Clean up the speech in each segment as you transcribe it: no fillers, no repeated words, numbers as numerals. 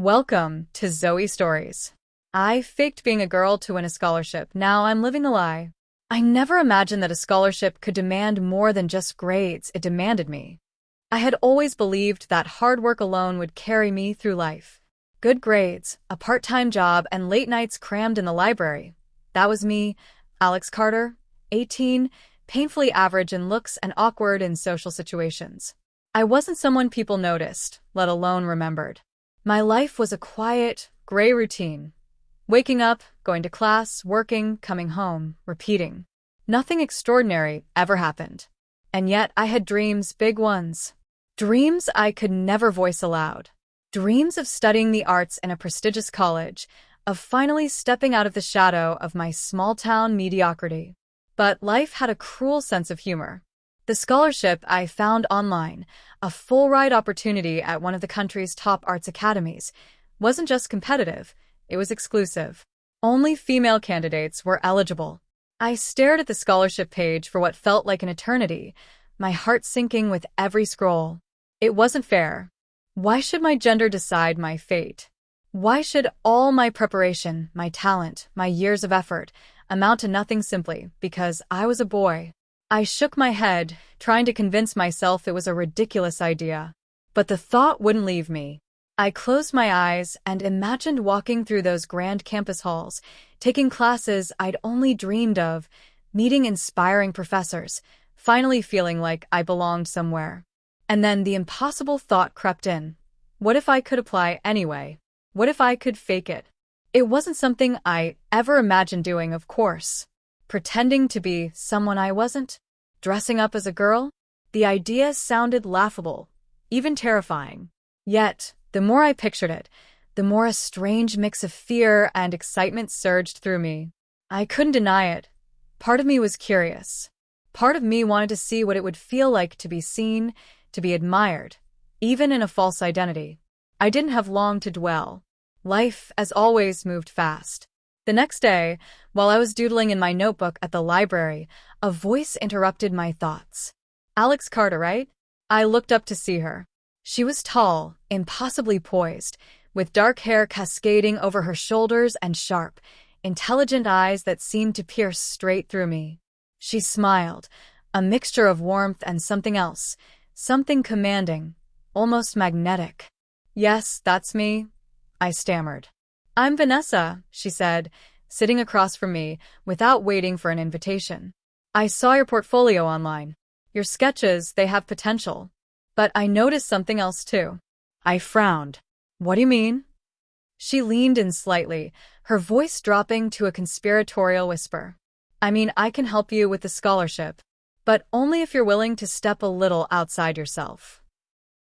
Welcome to Zoe Stories. I faked being a girl to win a scholarship. Now I'm living the lie. I never imagined that a scholarship could demand more than just grades. It demanded me. I had always believed that hard work alone would carry me through life. Good grades, a part-time job, and late nights crammed in the library. That was me, Alex Carter, 18, painfully average in looks and awkward in social situations. I wasn't someone people noticed, let alone remembered. My life was a quiet, gray routine. Waking up, going to class, working, coming home, repeating. Nothing extraordinary ever happened. And yet I had dreams, big ones. Dreams I could never voice aloud. Dreams of studying the arts in a prestigious college, of finally stepping out of the shadow of my small-town mediocrity. But life had a cruel sense of humor. The scholarship I found online, a full-ride opportunity at one of the country's top arts academies, wasn't just competitive, it was exclusive. Only female candidates were eligible. I stared at the scholarship page for what felt like an eternity, my heart sinking with every scroll. It wasn't fair. Why should my gender decide my fate? Why should all my preparation, my talent, my years of effort amount to nothing simply because I was a boy? I shook my head, trying to convince myself it was a ridiculous idea. But the thought wouldn't leave me. I closed my eyes and imagined walking through those grand campus halls, taking classes I'd only dreamed of, meeting inspiring professors, finally feeling like I belonged somewhere. And then the impossible thought crept in. What if I could apply anyway? What if I could fake it? It wasn't something I ever imagined doing, of course. Pretending to be someone I wasn't? Dressing up as a girl? The idea sounded laughable, even terrifying. Yet, the more I pictured it, the more a strange mix of fear and excitement surged through me. I couldn't deny it. Part of me was curious. Part of me wanted to see what it would feel like to be seen, to be admired, even in a false identity. I didn't have long to dwell. Life, as always, moved fast. The next day, while I was doodling in my notebook at the library, a voice interrupted my thoughts. Alex Carter, right? I looked up to see her. She was tall, impossibly poised, with dark hair cascading over her shoulders and sharp, intelligent eyes that seemed to pierce straight through me. She smiled, a mixture of warmth and something else, something commanding, almost magnetic. Yes, that's me, I stammered. I'm Vanessa, she said, sitting across from me without waiting for an invitation. I saw your portfolio online. Your sketches, they have potential. But I noticed something else too. I frowned. What do you mean? She leaned in slightly, her voice dropping to a conspiratorial whisper. I mean, I can help you with the scholarship, but only if you're willing to step a little outside yourself.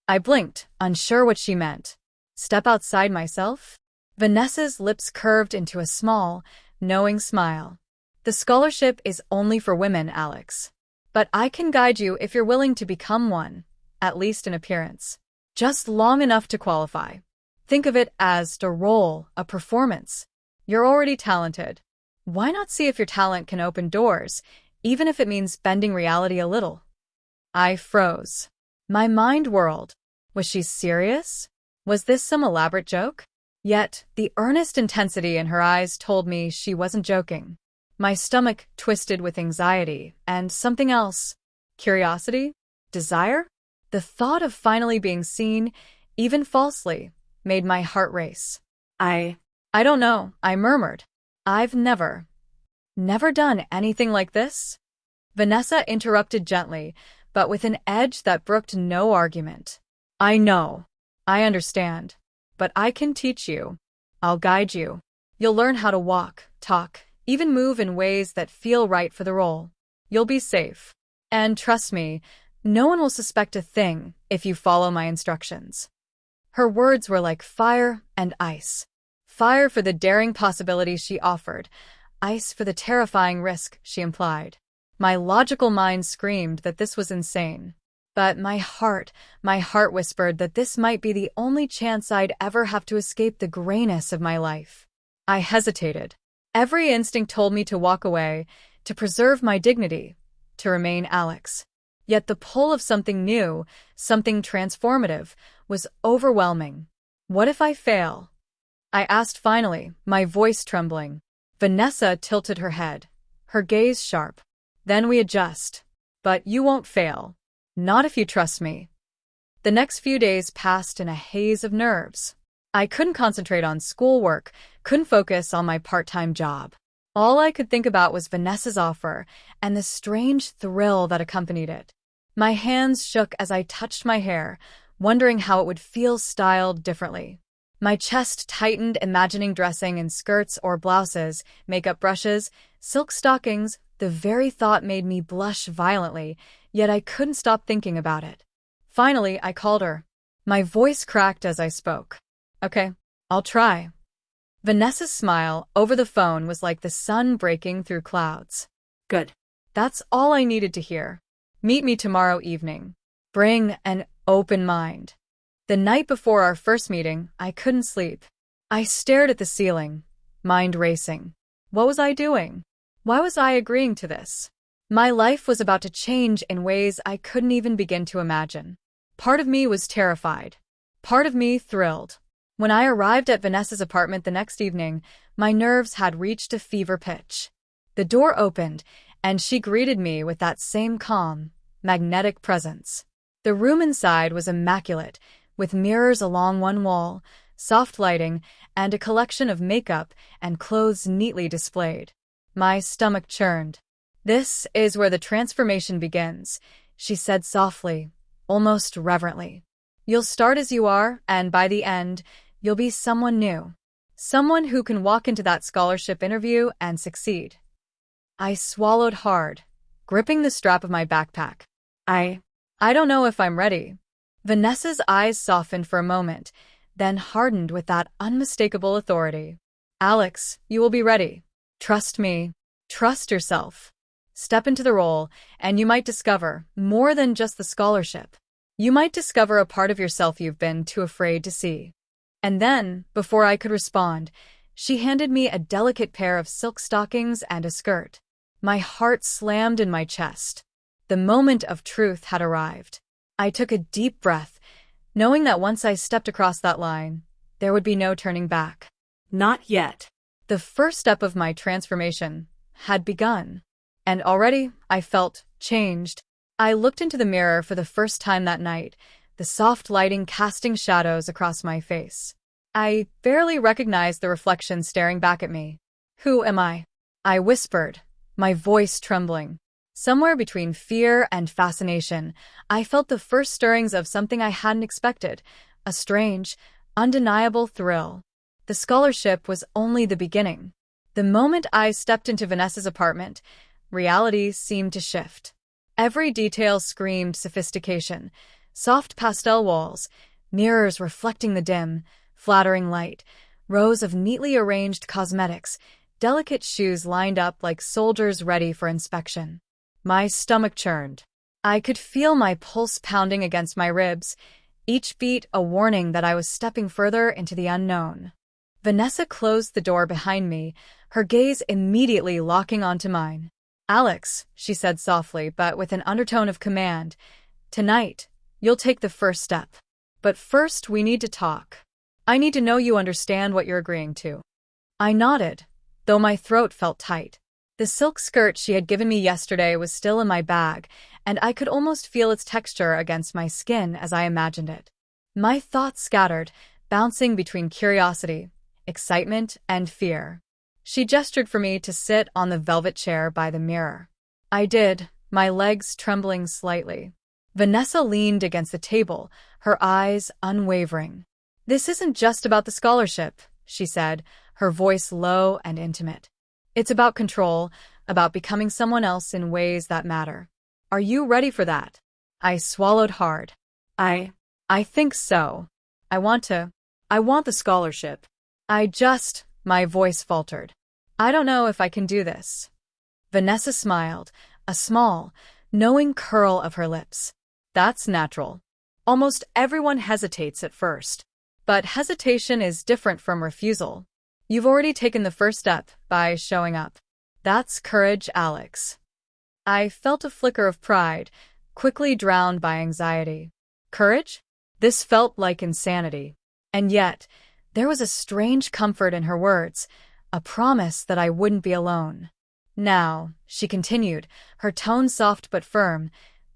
I blinked, unsure what she meant. Step outside myself? Vanessa's lips curved into a small, knowing smile. The scholarship is only for women, Alex. But I can guide you if you're willing to become one, at least in appearance. Just long enough to qualify. Think of it as a role, a performance. You're already talented. Why not see if your talent can open doors, even if it means bending reality a little? I froze. My mind whirled. Was she serious? Was this some elaborate joke? Yet, the earnest intensity in her eyes told me she wasn't joking. My stomach twisted with anxiety and something else. Curiosity? Desire? The thought of finally being seen, even falsely, made my heart race. I don't know, I murmured. I've never done anything like this? Vanessa interrupted gently, but with an edge that brooked no argument. I know. I understand. But I can teach you. I'll guide you. You'll learn how to walk, talk, even move in ways that feel right for the role. You'll be safe. And trust me, no one will suspect a thing if you follow my instructions. Her words were like fire and ice. Fire for the daring possibilities she offered, ice for the terrifying risk she implied. My logical mind screamed that this was insane. But my heart whispered that this might be the only chance I'd ever have to escape the grayness of my life. I hesitated. Every instinct told me to walk away, to preserve my dignity, to remain Alex. Yet the pull of something new, something transformative, was overwhelming. What if I fail? I asked finally, my voice trembling. Vanessa tilted her head, her gaze sharp. Then we adjust. But you won't fail. Not if you trust me. The next few days passed in a haze of nerves. I couldn't concentrate on schoolwork, couldn't focus on my part-time job. All I could think about was Vanessa's offer and the strange thrill that accompanied it. My hands shook as I touched my hair, wondering how it would feel styled differently. My chest tightened, imagining dressing in skirts or blouses, makeup brushes, silk stockings. The very thought made me blush violently, yet I couldn't stop thinking about it. Finally, I called her. My voice cracked as I spoke. Okay, I'll try. Vanessa's smile over the phone was like the sun breaking through clouds. Good. That's all I needed to hear. Meet me tomorrow evening. Bring an open mind. The night before our first meeting, I couldn't sleep. I stared at the ceiling, mind racing. What was I doing? Why was I agreeing to this? My life was about to change in ways I couldn't even begin to imagine. Part of me was terrified. Part of me thrilled. When I arrived at Vanessa's apartment the next evening, my nerves had reached a fever pitch. The door opened, and she greeted me with that same calm, magnetic presence. The room inside was immaculate, with mirrors along one wall, soft lighting, and a collection of makeup and clothes neatly displayed. My stomach churned. This is where the transformation begins, she said softly, almost reverently. You'll start as you are, and by the end, you'll be someone new. Someone who can walk into that scholarship interview and succeed. I swallowed hard, gripping the strap of my backpack. I don't know if I'm ready. Vanessa's eyes softened for a moment, then hardened with that unmistakable authority. Alex, you will be ready. Trust me. Trust yourself. Step into the role, and you might discover more than just the scholarship. You might discover a part of yourself you've been too afraid to see. And then, before I could respond, she handed me a delicate pair of silk stockings and a skirt. My heart slammed in my chest. The moment of truth had arrived. I took a deep breath, knowing that once I stepped across that line, there would be no turning back. Not yet. The first step of my transformation had begun, and already I felt changed. I looked into the mirror for the first time that night, the soft lighting casting shadows across my face. I barely recognized the reflection staring back at me. Who am I? I whispered, my voice trembling. Somewhere between fear and fascination, I felt the first stirrings of something I hadn't expected, a strange, undeniable thrill. The scholarship was only the beginning. The moment I stepped into Vanessa's apartment, reality seemed to shift. Every detail screamed sophistication. Soft pastel walls, mirrors reflecting the dim, flattering light, rows of neatly arranged cosmetics, delicate shoes lined up like soldiers ready for inspection. My stomach churned. I could feel my pulse pounding against my ribs, each beat a warning that I was stepping further into the unknown. Vanessa closed the door behind me, her gaze immediately locking onto mine. Alex, she said softly, but with an undertone of command, tonight, you'll take the first step. But first, we need to talk. I need to know you understand what you're agreeing to. I nodded, though my throat felt tight. The silk skirt she had given me yesterday was still in my bag, and I could almost feel its texture against my skin as I imagined it. My thoughts scattered, bouncing between curiosity, excitement, and fear. She gestured for me to sit on the velvet chair by the mirror. I did, my legs trembling slightly. Vanessa leaned against the table, her eyes unwavering. This isn't just about the scholarship, she said, her voice low and intimate. It's about control, about becoming someone else in ways that matter. Are you ready for that? I swallowed hard. I think so. I want the scholarship. My voice faltered. I don't know if I can do this. Vanessa smiled, a small, knowing curl of her lips. That's natural. Almost everyone hesitates at first. But hesitation is different from refusal. You've already taken the first step by showing up. That's courage, Alex. I felt a flicker of pride, quickly drowned by anxiety. Courage? This felt like insanity. And yet, There was a strange comfort in her words, a promise that I wouldn't be alone. Now, she continued, her tone soft but firm,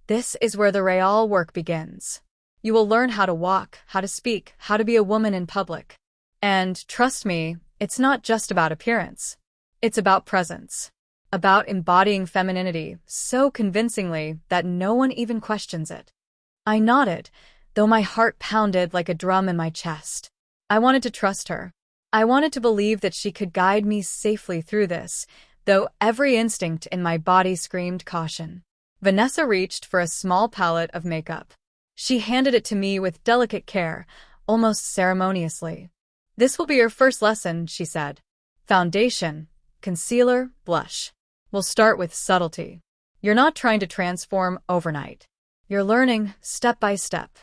this is where the real work begins. You will learn how to walk, how to speak, how to be a woman in public. And, trust me, it's not just about appearance. It's about presence. About embodying femininity so convincingly that no one even questions it. I nodded, though my heart pounded like a drum in my chest. I wanted to trust her. I wanted to believe that she could guide me safely through this, though every instinct in my body screamed caution. Vanessa reached for a small palette of makeup. She handed it to me with delicate care, almost ceremoniously. This will be your first lesson, she said. Foundation, concealer, blush. We'll start with subtlety. You're not trying to transform overnight. You're learning step by step.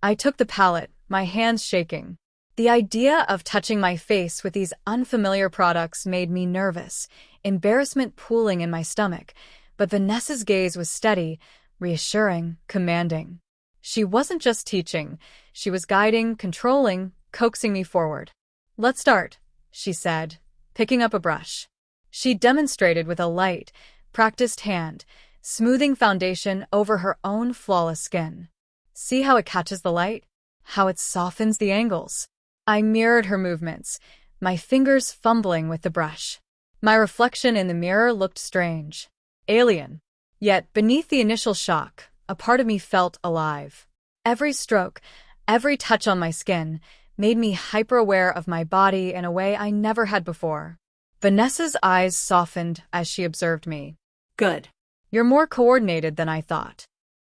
I took the palette, my hands shaking. The idea of touching my face with these unfamiliar products made me nervous, embarrassment pooling in my stomach, but Vanessa's gaze was steady, reassuring, commanding. She wasn't just teaching, she was guiding, controlling, coaxing me forward. Let's start, she said, picking up a brush. She demonstrated with a light, practiced hand, smoothing foundation over her own flawless skin. See how it catches the light? How it softens the angles? I mirrored her movements, my fingers fumbling with the brush. My reflection in the mirror looked strange, alien. Yet, beneath the initial shock, a part of me felt alive. Every stroke, every touch on my skin, made me hyper-aware of my body in a way I never had before. Vanessa's eyes softened as she observed me. Good. You're more coordinated than I thought.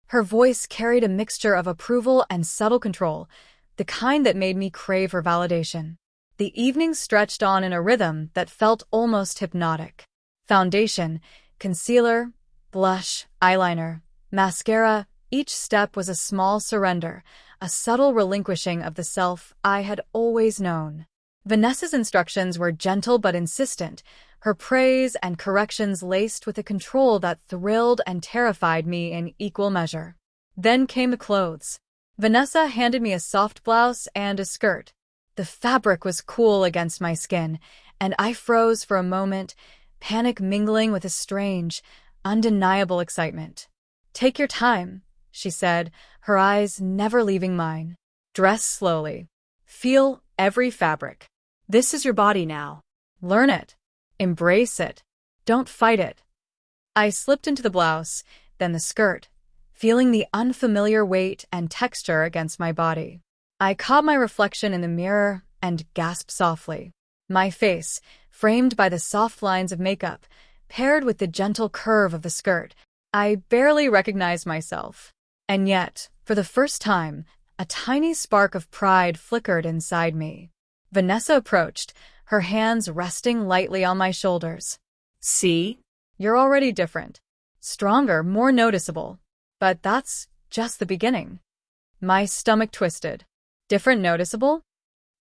Her voice carried a mixture of approval and subtle control, the kind that made me crave her validation. The evening stretched on in a rhythm that felt almost hypnotic. Foundation, concealer, blush, eyeliner, mascara, each step was a small surrender, a subtle relinquishing of the self I had always known. Vanessa's instructions were gentle but insistent, her praise and corrections laced with a control that thrilled and terrified me in equal measure. Then came the clothes. Vanessa handed me a soft blouse and a skirt. The fabric was cool against my skin, and I froze for a moment, panic mingling with a strange, undeniable excitement. Take your time, she said, her eyes never leaving mine. Dress slowly. Feel every fabric. This is your body now. Learn it. Embrace it. Don't fight it. I slipped into the blouse, then the skirt, feeling the unfamiliar weight and texture against my body. I caught my reflection in the mirror and gasped softly. My face, framed by the soft lines of makeup, paired with the gentle curve of the skirt, I barely recognized myself. And yet, for the first time, a tiny spark of pride flickered inside me. Vanessa approached, her hands resting lightly on my shoulders. See? You're already different. Stronger, more noticeable. But that's just the beginning. My stomach twisted. Different noticeable?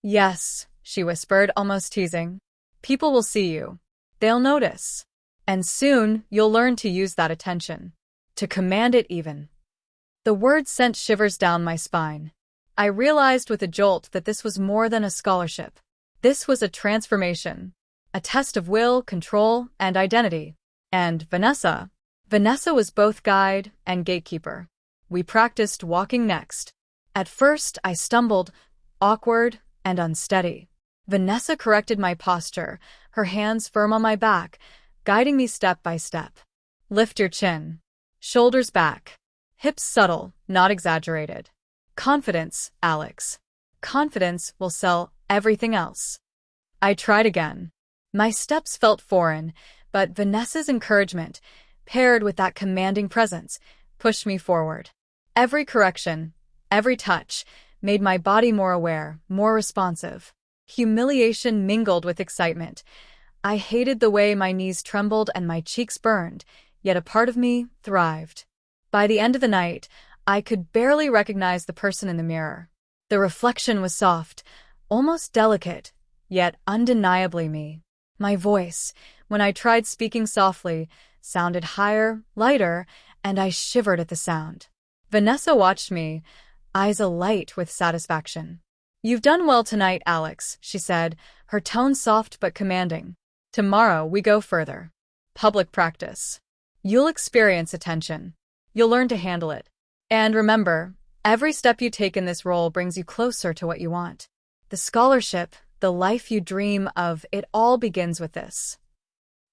Yes, she whispered, almost teasing. People will see you. They'll notice. And soon, you'll learn to use that attention. To command it even. The words sent shivers down my spine. I realized with a jolt that this was more than a scholarship. This was a transformation. A test of will, control, and identity. And Vanessa was both guide and gatekeeper. We practiced walking next. At first, I stumbled, awkward and unsteady. Vanessa corrected my posture, her hands firm on my back, guiding me step by step. Lift your chin. Shoulders back. Hips subtle, not exaggerated. Confidence, Alex. Confidence will sell everything else. I tried again. My steps felt foreign, but Vanessa's encouragement, paired with that commanding presence, pushed me forward. Every correction, every touch, made my body more aware, more responsive. Humiliation mingled with excitement. I hated the way my knees trembled and my cheeks burned, yet a part of me thrived. By the end of the night, I could barely recognize the person in the mirror. The reflection was soft, almost delicate, yet undeniably me. My voice, when I tried speaking softly, sounded higher, lighter, and I shivered at the sound. Vanessa watched me, eyes alight with satisfaction. "You've done well tonight, Alex," she said, her tone soft but commanding. "Tomorrow we go further. Public practice. You'll experience attention. You'll learn to handle it. And remember, every step you take in this role brings you closer to what you want. The scholarship, the life you dream of, it all begins with this."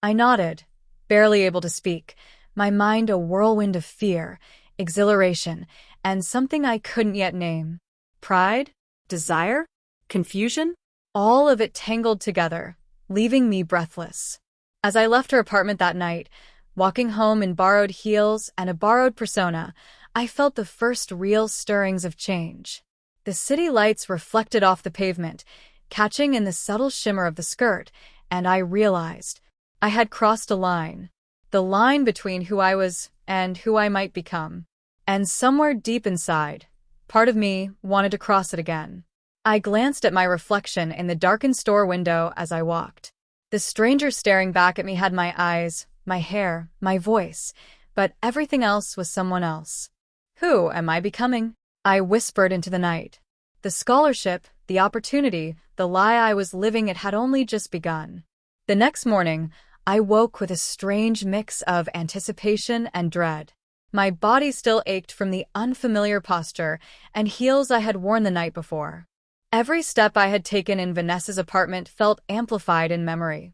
I nodded, barely able to speak, my mind a whirlwind of fear, exhilaration, and something I couldn't yet name. Pride? Desire? Confusion? All of it tangled together, leaving me breathless. As I left her apartment that night, walking home in borrowed heels and a borrowed persona, I felt the first real stirrings of change. The city lights reflected off the pavement, catching in the subtle shimmer of the skirt, and I realized I had crossed a line. The line between who I was and who I might become. And somewhere deep inside, part of me wanted to cross it again. I glanced at my reflection in the darkened store window as I walked. The stranger staring back at me had my eyes, my hair, my voice, but everything else was someone else. Who am I becoming? I whispered into the night. The scholarship, the opportunity, the lie I was living, it had only just begun. The next morning, I woke with a strange mix of anticipation and dread. My body still ached from the unfamiliar posture and heels I had worn the night before. Every step I had taken in Vanessa's apartment felt amplified in memory.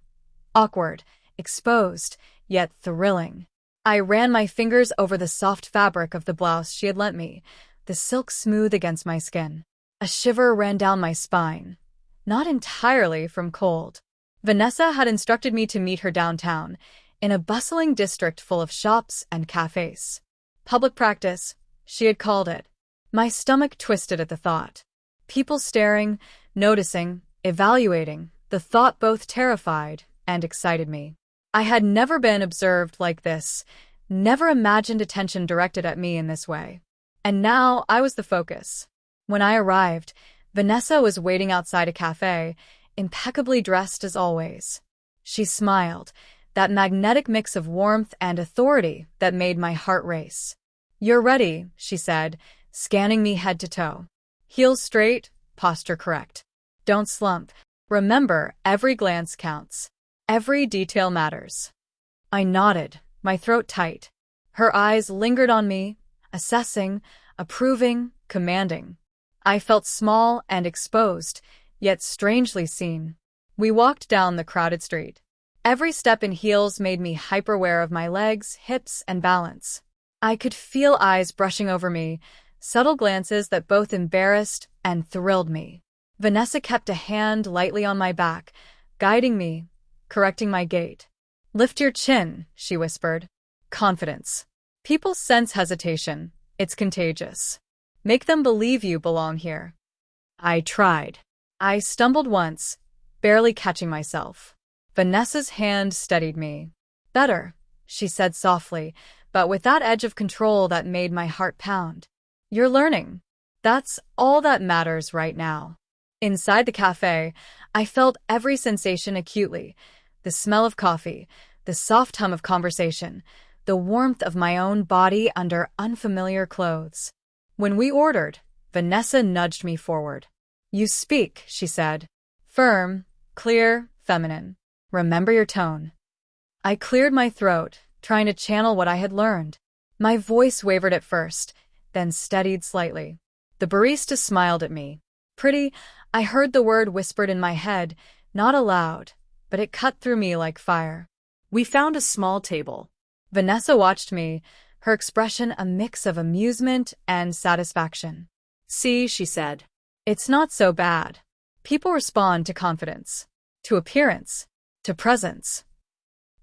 Awkward, exposed, yet thrilling. I ran my fingers over the soft fabric of the blouse she had lent me, the silk smooth against my skin. A shiver ran down my spine, not entirely from cold. Vanessa had instructed me to meet her downtown, in a bustling district full of shops and cafes. Public practice, she had called it. My stomach twisted at the thought. People staring, noticing, evaluating, the thought both terrified and excited me. I had never been observed like this, never imagined attention directed at me in this way. And now I was the focus. When I arrived, Vanessa was waiting outside a cafe, impeccably dressed as always. She smiled, that magnetic mix of warmth and authority that made my heart race. "You're ready," she said, scanning me head to toe. "Heels straight, posture correct. Don't slump. Remember, every glance counts. Every detail matters." I nodded, my throat tight. Her eyes lingered on me, assessing, approving, commanding. I felt small and exposed, yet strangely seen. We walked down the crowded street. Every step in heels made me hyper-aware of my legs, hips, and balance. I could feel eyes brushing over me, subtle glances that both embarrassed and thrilled me. Vanessa kept a hand lightly on my back, guiding me, correcting my gait. "Lift your chin," she whispered. "Confidence. People sense hesitation. It's contagious. Make them believe you belong here." I tried. I stumbled once, barely catching myself. Vanessa's hand steadied me. "Better," she said softly, but with that edge of control that made my heart pound. "You're learning. That's all that matters right now." Inside the cafe, I felt every sensation acutely. The smell of coffee, the soft hum of conversation, the warmth of my own body under unfamiliar clothes. When we ordered, Vanessa nudged me forward. "You speak," she said. "Firm, clear, feminine. Remember your tone." I cleared my throat, trying to channel what I had learned. My voice wavered at first, then steadied slightly. The barista smiled at me. "Pretty," I heard the word whispered in my head, not aloud, but it cut through me like fire. We found a small table. Vanessa watched me, her expression a mix of amusement and satisfaction. "See," she said. "It's not so bad. People respond to confidence, to appearance, to presence."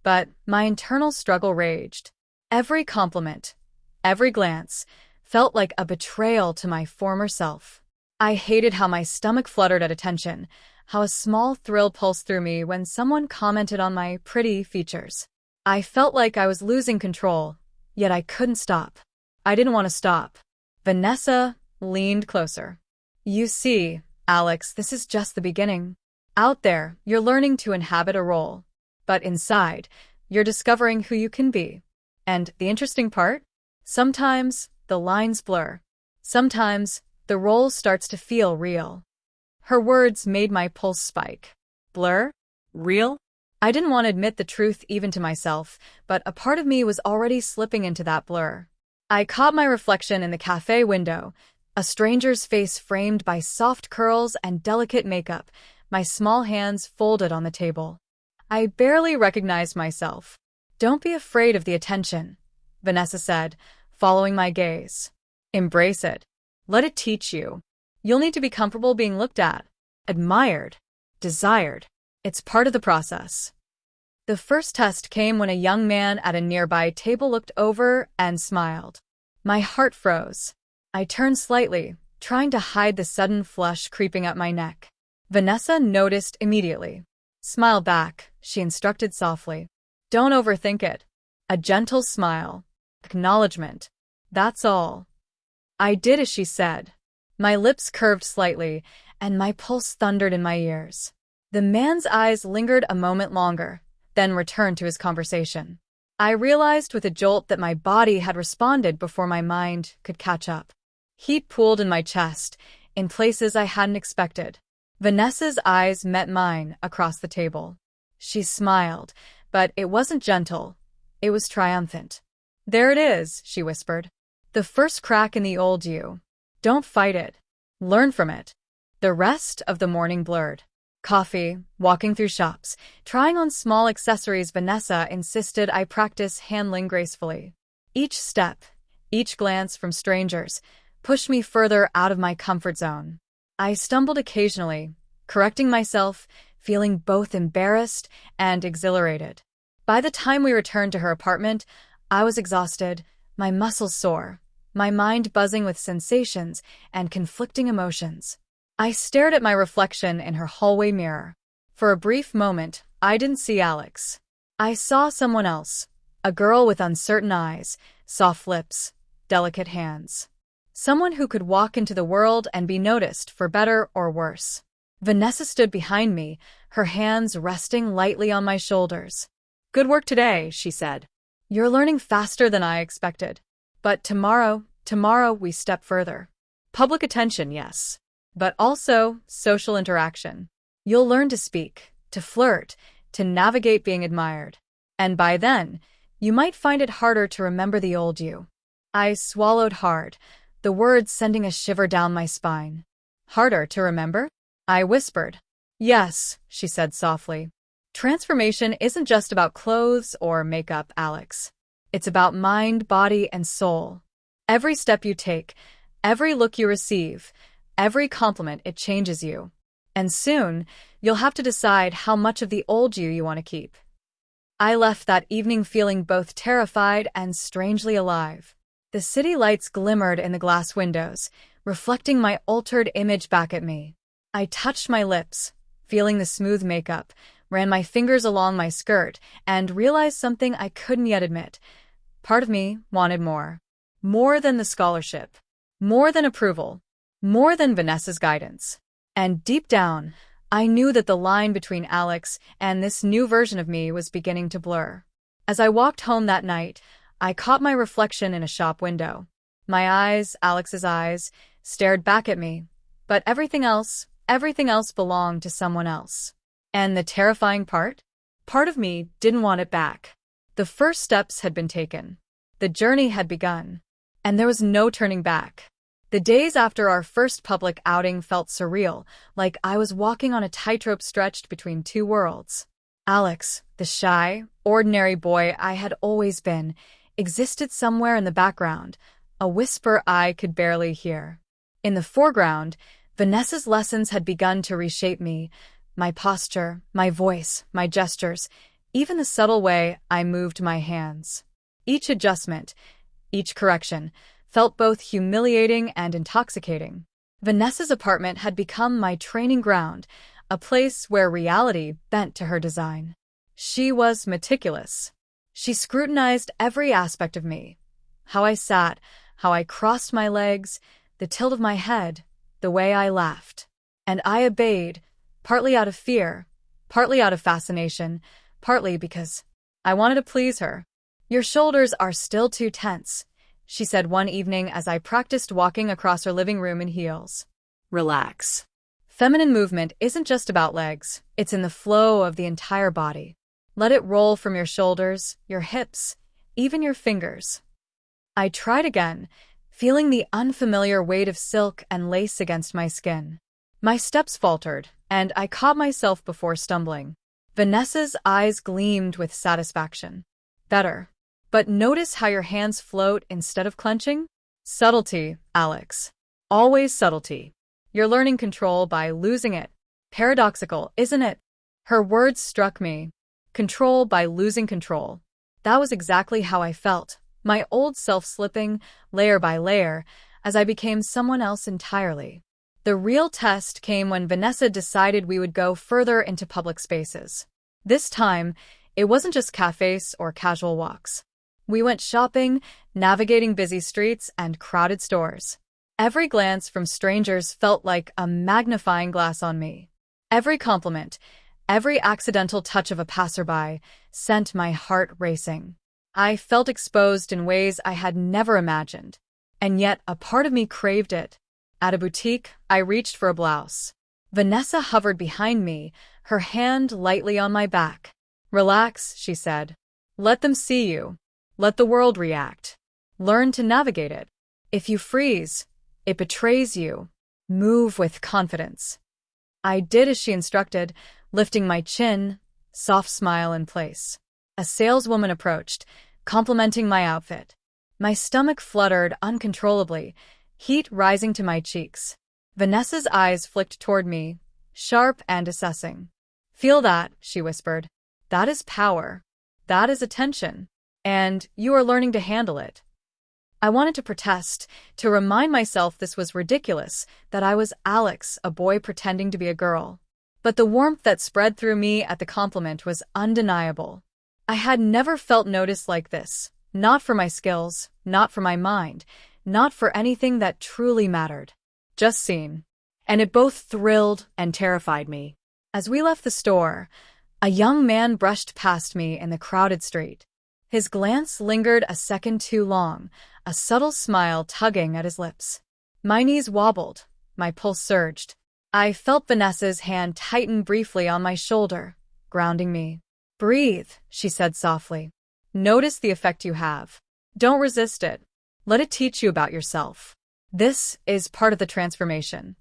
But my internal struggle raged. Every compliment, every glance, felt like a betrayal to my former self. I hated how my stomach fluttered at attention, how a small thrill pulsed through me when someone commented on my pretty features. I felt like I was losing control, yet I couldn't stop. I didn't want to stop. Vanessa leaned closer. "You see, Alex, this is just the beginning. Out there, you're learning to inhabit a role. But inside, you're discovering who you can be. And the interesting part? Sometimes the lines blur. Sometimes the role starts to feel real." Her words made my pulse spike. Blur? Real? I didn't want to admit the truth even to myself, but a part of me was already slipping into that blur. I caught my reflection in the cafe window, a stranger's face framed by soft curls and delicate makeup, my small hands folded on the table. I barely recognized myself. "Don't be afraid of the attention," Vanessa said, following my gaze. "Embrace it. Let it teach you. You'll need to be comfortable being looked at, admired, desired. It's part of the process." The first test came when a young man at a nearby table looked over and smiled. My heart froze. I turned slightly, trying to hide the sudden flush creeping up my neck. Vanessa noticed immediately. "Smile back," she instructed softly. "Don't overthink it. A gentle smile. Acknowledgement. That's all." I did as she said. My lips curved slightly, and my pulse thundered in my ears. The man's eyes lingered a moment longer, then returned to his conversation. I realized with a jolt that my body had responded before my mind could catch up. Heat pooled in my chest, in places I hadn't expected. Vanessa's eyes met mine across the table. She smiled, but it wasn't gentle. It was triumphant. "There it is," she whispered. "The first crack in the old you. Don't fight it. Learn from it." The rest of the morning blurred. Coffee, walking through shops, trying on small accessories Vanessa insisted I practice handling gracefully. Each step, each glance from strangers, pushed me further out of my comfort zone. I stumbled occasionally, correcting myself, feeling both embarrassed and exhilarated. By the time we returned to her apartment, I was exhausted, my muscles sore, my mind buzzing with sensations and conflicting emotions. I stared at my reflection in her hallway mirror. For a brief moment, I didn't see Alex. I saw someone else, a girl with uncertain eyes, soft lips, delicate hands. Someone who could walk into the world and be noticed for better or worse. Vanessa stood behind me, her hands resting lightly on my shoulders. "Good work today," she said. "You're learning faster than I expected. But tomorrow we step further. Public attention, yes. But also social interaction. You'll learn to speak, to flirt, to navigate being admired. And by then, you might find it harder to remember the old you." I swallowed hard, the words sending a shiver down my spine. "Harder to remember?" I whispered. "Yes," she said softly. "Transformation isn't just about clothes or makeup, Alex. It's about mind, body, and soul. Every step you take, every look you receive, every compliment, it changes you. And soon, you'll have to decide how much of the old you want to keep." I left that evening feeling both terrified and strangely alive. The city lights glimmered in the glass windows, reflecting my altered image back at me. I touched my lips, feeling the smooth makeup, ran my fingers along my skirt, and realized something I couldn't yet admit. Part of me wanted more. More than the scholarship. More than approval. More than Vanessa's guidance. And deep down, I knew that the line between Alex and this new version of me was beginning to blur. As I walked home that night, I caught my reflection in a shop window. My eyes, Alex's eyes, stared back at me, but everything else belonged to someone else. And the terrifying part? Part of me didn't want it back. The first steps had been taken. The journey had begun. And there was no turning back. The days after our first public outing felt surreal, like I was walking on a tightrope stretched between two worlds. Alex, the shy, ordinary boy I had always been, existed somewhere in the background, a whisper I could barely hear. In the foreground, Vanessa's lessons had begun to reshape me, my posture, my voice, my gestures, even the subtle way I moved my hands. Each adjustment, each correction, felt both humiliating and intoxicating. Vanessa's apartment had become my training ground, a place where reality bent to her design. She was meticulous. She scrutinized every aspect of me. How I sat, how I crossed my legs, the tilt of my head, the way I laughed. And I obeyed, partly out of fear, partly out of fascination, partly because I wanted to please her. "Your shoulders are still too tense," she said one evening as I practiced walking across her living room in heels. "Relax. Feminine movement isn't just about legs, it's in the flow of the entire body. Let it roll from your shoulders, your hips, even your fingers. I tried again, feeling the unfamiliar weight of silk and lace against my skin. My steps faltered, and I caught myself before stumbling. Vanessa's eyes gleamed with satisfaction. Better. But notice how your hands float instead of clenching? Subtlety, Alex. Always subtlety. You're learning control by losing it. Paradoxical, isn't it? Her words struck me. Control by losing control. That was exactly how I felt, my old self slipping, layer by layer, as I became someone else entirely. The real test came when Vanessa decided we would go further into public spaces. This time, it wasn't just cafes or casual walks. We went shopping, navigating busy streets and crowded stores. Every glance from strangers felt like a magnifying glass on me. Every compliment, every accidental touch of a passerby sent my heart racing. I felt exposed in ways I had never imagined, and yet a part of me craved it. At a boutique, I reached for a blouse. Vanessa hovered behind me, her hand lightly on my back. "Relax," she said. "Let them see you. Let the world react. Learn to navigate it. If you freeze, it betrays you. Move with confidence." I did as she instructed, lifting my chin, soft smile in place. A saleswoman approached, complimenting my outfit. My stomach fluttered uncontrollably, heat rising to my cheeks. Vanessa's eyes flicked toward me, sharp and assessing. "Feel that," she whispered. "That is power. That is attention. And you are learning to handle it." I wanted to protest, to remind myself this was ridiculous, that I was Alex, a boy pretending to be a girl. But the warmth that spread through me at the compliment was undeniable. I had never felt noticed like this, not for my skills, not for my mind, not for anything that truly mattered. Just seen. And it both thrilled and terrified me. As we left the store, a young man brushed past me in the crowded street. His glance lingered a second too long, a subtle smile tugging at his lips. My knees wobbled, my pulse surged. I felt Vanessa's hand tighten briefly on my shoulder, grounding me. "Breathe," she said softly. "Notice the effect you have. Don't resist it. Let it teach you about yourself. This is part of the transformation."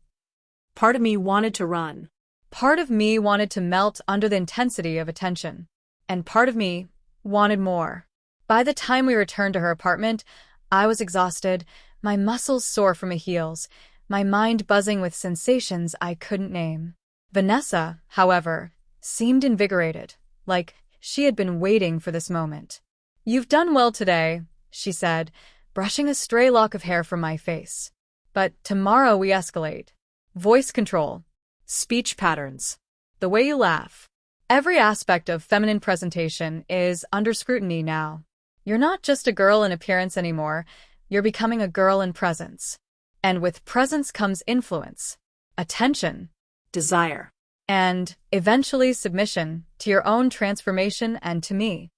Part of me wanted to run. Part of me wanted to melt under the intensity of attention. And part of me wanted more. By the time we returned to her apartment, I was exhausted, my muscles sore from my heels, my mind buzzing with sensations I couldn't name. Vanessa, however, seemed invigorated, like she had been waiting for this moment. "You've done well today," she said, brushing a stray lock of hair from my face. "But tomorrow we escalate. Voice control, speech patterns, the way you laugh. Every aspect of feminine presentation is under scrutiny now. You're not just a girl in appearance anymore, you're becoming a girl in presence. And with presence comes influence, attention, Desire. and, eventually, submission to your own transformation and to me."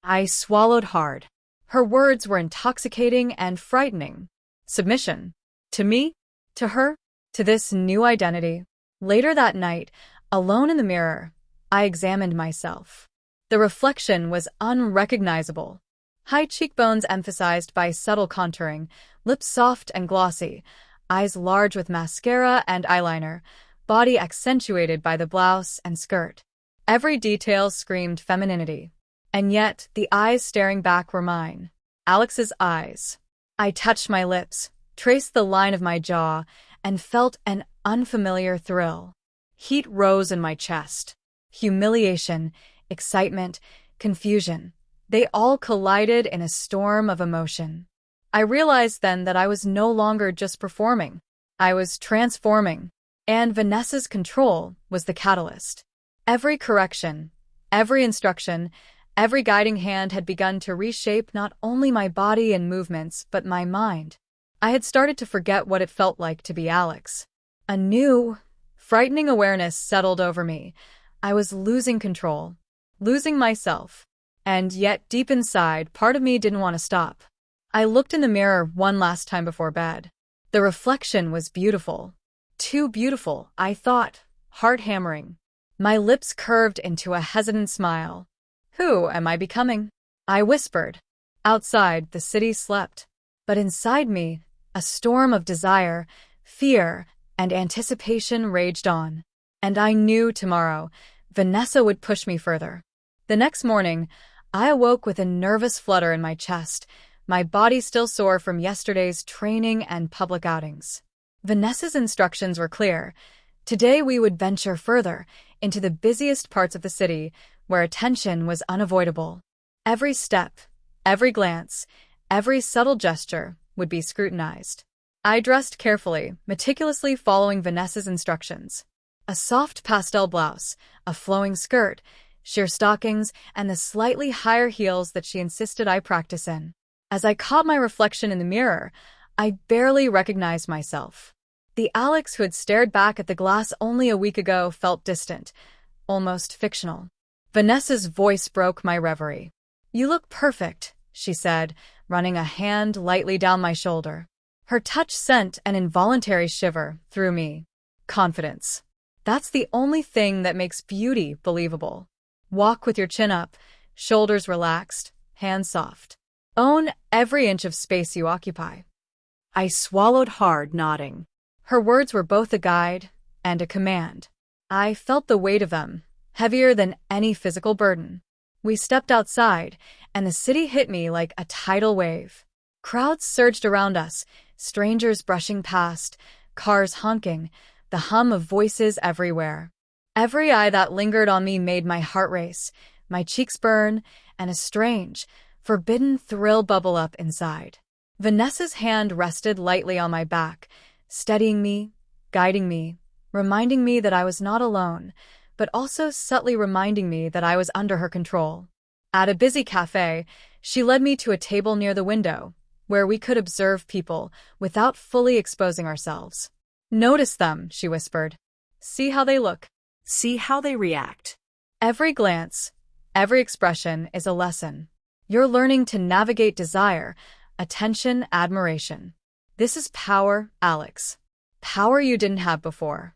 I swallowed hard. Her words were intoxicating and frightening. Submission. To me? To her? To this new identity? Later that night, alone in the mirror, I examined myself. The reflection was unrecognizable. High cheekbones emphasized by subtle contouring, lips soft and glossy, eyes large with mascara and eyeliner, body accentuated by the blouse and skirt. Every detail screamed femininity. And yet, the eyes staring back were mine. Alex's eyes. I touched my lips, traced the line of my jaw, and felt an unfamiliar thrill. Heat rose in my chest. Humiliation, excitement, confusion. They all collided in a storm of emotion. I realized then that I was no longer just performing. I was transforming. And Vanessa's control was the catalyst. Every correction, every instruction, every guiding hand had begun to reshape not only my body and movements, but my mind. I had started to forget what it felt like to be Alex. A new, frightening awareness settled over me. I was losing control, losing myself. And yet, deep inside, part of me didn't want to stop. I looked in the mirror one last time before bed. The reflection was beautiful. too beautiful, I thought, heart hammering. My lips curved into a hesitant smile. Who am I becoming? I whispered. Outside, the city slept. But inside me, a storm of desire, fear, and anticipation raged on. And I knew tomorrow, Vanessa would push me further. The next morning, I awoke with a nervous flutter in my chest, my body still sore from yesterday's training and public outings. Vanessa's instructions were clear. Today we would venture further into the busiest parts of the city, where attention was unavoidable. Every step, every glance, every subtle gesture would be scrutinized. I dressed carefully, meticulously following Vanessa's instructions. A soft pastel blouse, a flowing skirt, sheer stockings, and the slightly higher heels that she insisted I practice in. As I caught my reflection in the mirror, I barely recognized myself. The Alex who had stared back at the glass only a week ago felt distant, almost fictional. Vanessa's voice broke my reverie. "You look perfect," she said, running a hand lightly down my shoulder. Her touch sent an involuntary shiver through me. Confidence. That's the only thing that makes beauty believable. Walk with your chin up, shoulders relaxed, hands soft. Own every inch of space you occupy. I swallowed hard, nodding. Her words were both a guide and a command. I felt the weight of them, heavier than any physical burden. We stepped outside, and the city hit me like a tidal wave. Crowds surged around us, strangers brushing past, cars honking, the hum of voices everywhere. Every eye that lingered on me made my heart race, my cheeks burn, and a strange, forbidden thrill bubble up inside. Vanessa's hand rested lightly on my back, steadying me, guiding me, reminding me that I was not alone, but also subtly reminding me that I was under her control. At a busy cafe, she led me to a table near the window, where we could observe people without fully exposing ourselves. "Notice them," she whispered. "See how they look. See how they react." Every glance, every expression is a lesson. You're learning to navigate desire, attention, admiration. This is power, Alex. Power you didn't have before.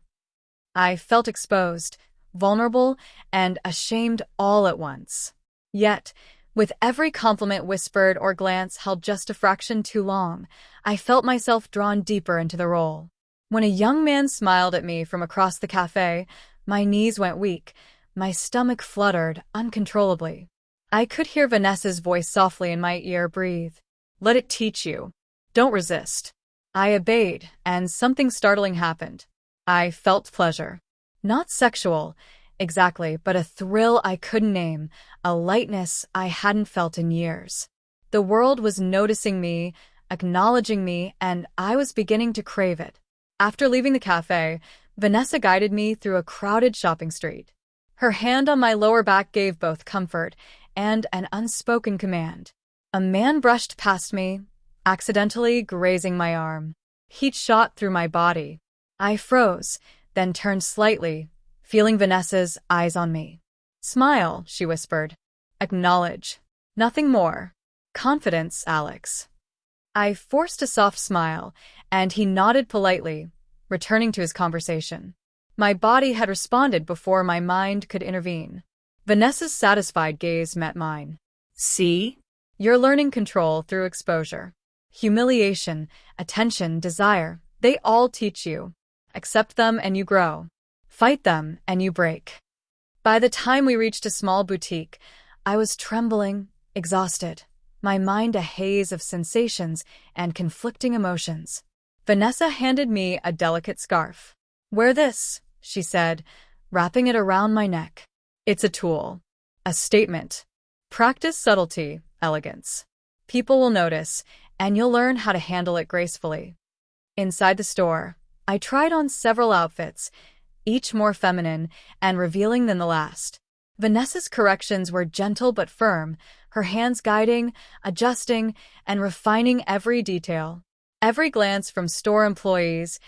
I felt exposed, vulnerable, and ashamed all at once. Yet, with every compliment whispered or glance held just a fraction too long, I felt myself drawn deeper into the role. When a young man smiled at me from across the cafe, my knees went weak, my stomach fluttered uncontrollably. I could hear Vanessa's voice softly in my ear breathe. "Let it teach you. Don't resist." I obeyed, and something startling happened. I felt pleasure. Not sexual, exactly, but a thrill I couldn't name, a lightness I hadn't felt in years. The world was noticing me, acknowledging me, and I was beginning to crave it. After leaving the cafe, Vanessa guided me through a crowded shopping street. Her hand on my lower back gave both comfort and an unspoken command. A man brushed past me, accidentally grazing my arm. Heat shot through my body. I froze, then turned slightly, feeling Vanessa's eyes on me. "Smile," she whispered. "Acknowledge. Nothing more. Confidence, Alex." I forced a soft smile, and he nodded politely, returning to his conversation. My body had responded before my mind could intervene. Vanessa's satisfied gaze met mine. "See? You're learning control through exposure. Humiliation, attention, desire, they all teach you. Accept them and you grow. Fight them and you break." By the time we reached a small boutique, I was trembling, exhausted, my mind a haze of sensations and conflicting emotions. Vanessa handed me a delicate scarf. "Wear this," she said, wrapping it around my neck. "It's a tool. A statement. Practice subtlety, elegance. People will notice, and you'll learn how to handle it gracefully." Inside the store, I tried on several outfits, each more feminine and revealing than the last. Vanessa's corrections were gentle but firm, her hands guiding, adjusting, and refining every detail. Every glance from store employees,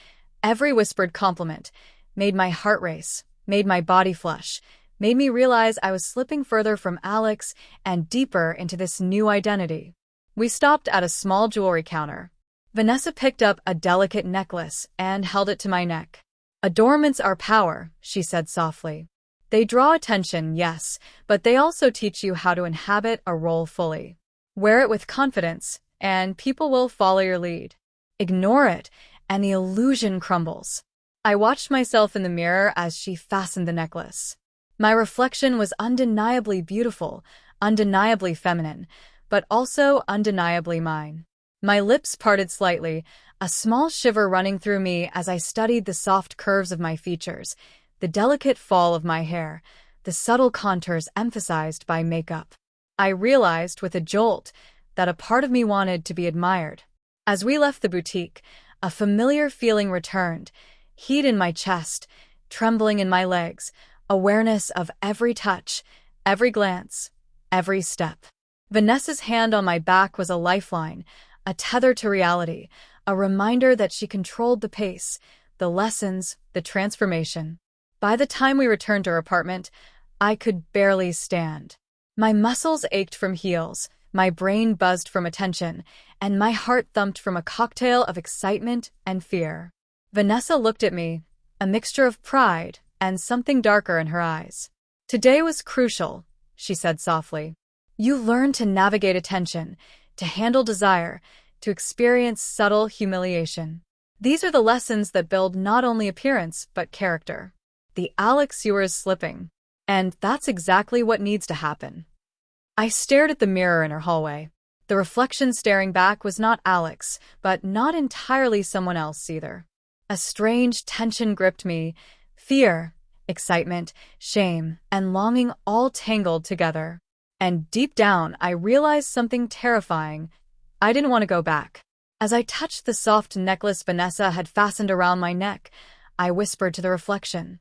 every whispered compliment, made my heart race, made my body flush, made me realize I was slipping further from Alex and deeper into this new identity. We stopped at a small jewelry counter. Vanessa picked up a delicate necklace and held it to my neck. Adornments are power, she said softly. They draw attention, yes, but they also teach you how to inhabit a role fully. Wear it with confidence, and people will follow your lead. Ignore it, and the illusion crumbles. I watched myself in the mirror as she fastened the necklace. My reflection was undeniably beautiful, undeniably feminine, but also undeniably mine. My lips parted slightly, a small shiver running through me as I studied the soft curves of my features, the delicate fall of my hair, the subtle contours emphasized by makeup. I realized with a jolt that a part of me wanted to be admired. As we left the boutique, a familiar feeling returned, heat in my chest, trembling in my legs, awareness of every touch, every glance, every step. Vanessa's hand on my back was a lifeline, a tether to reality, a reminder that she controlled the pace, the lessons, the transformation. By the time we returned to her apartment, I could barely stand. My muscles ached from heels, my brain buzzed from attention, and my heart thumped from a cocktail of excitement and fear. Vanessa looked at me, a mixture of pride and something darker in her eyes. Today was crucial, she said softly. You learned to navigate attention, to handle desire, to experience subtle humiliation. These are the lessons that build not only appearance but character. The Alex you were is slipping, and that's exactly what needs to happen. I stared at the mirror in her hallway. The reflection staring back was not Alex, but not entirely someone else either. A strange tension gripped me, fear, excitement, shame, and longing all tangled together. And deep down, I realized something terrifying. I didn't want to go back. As I touched the soft necklace Vanessa had fastened around my neck, I whispered to the reflection,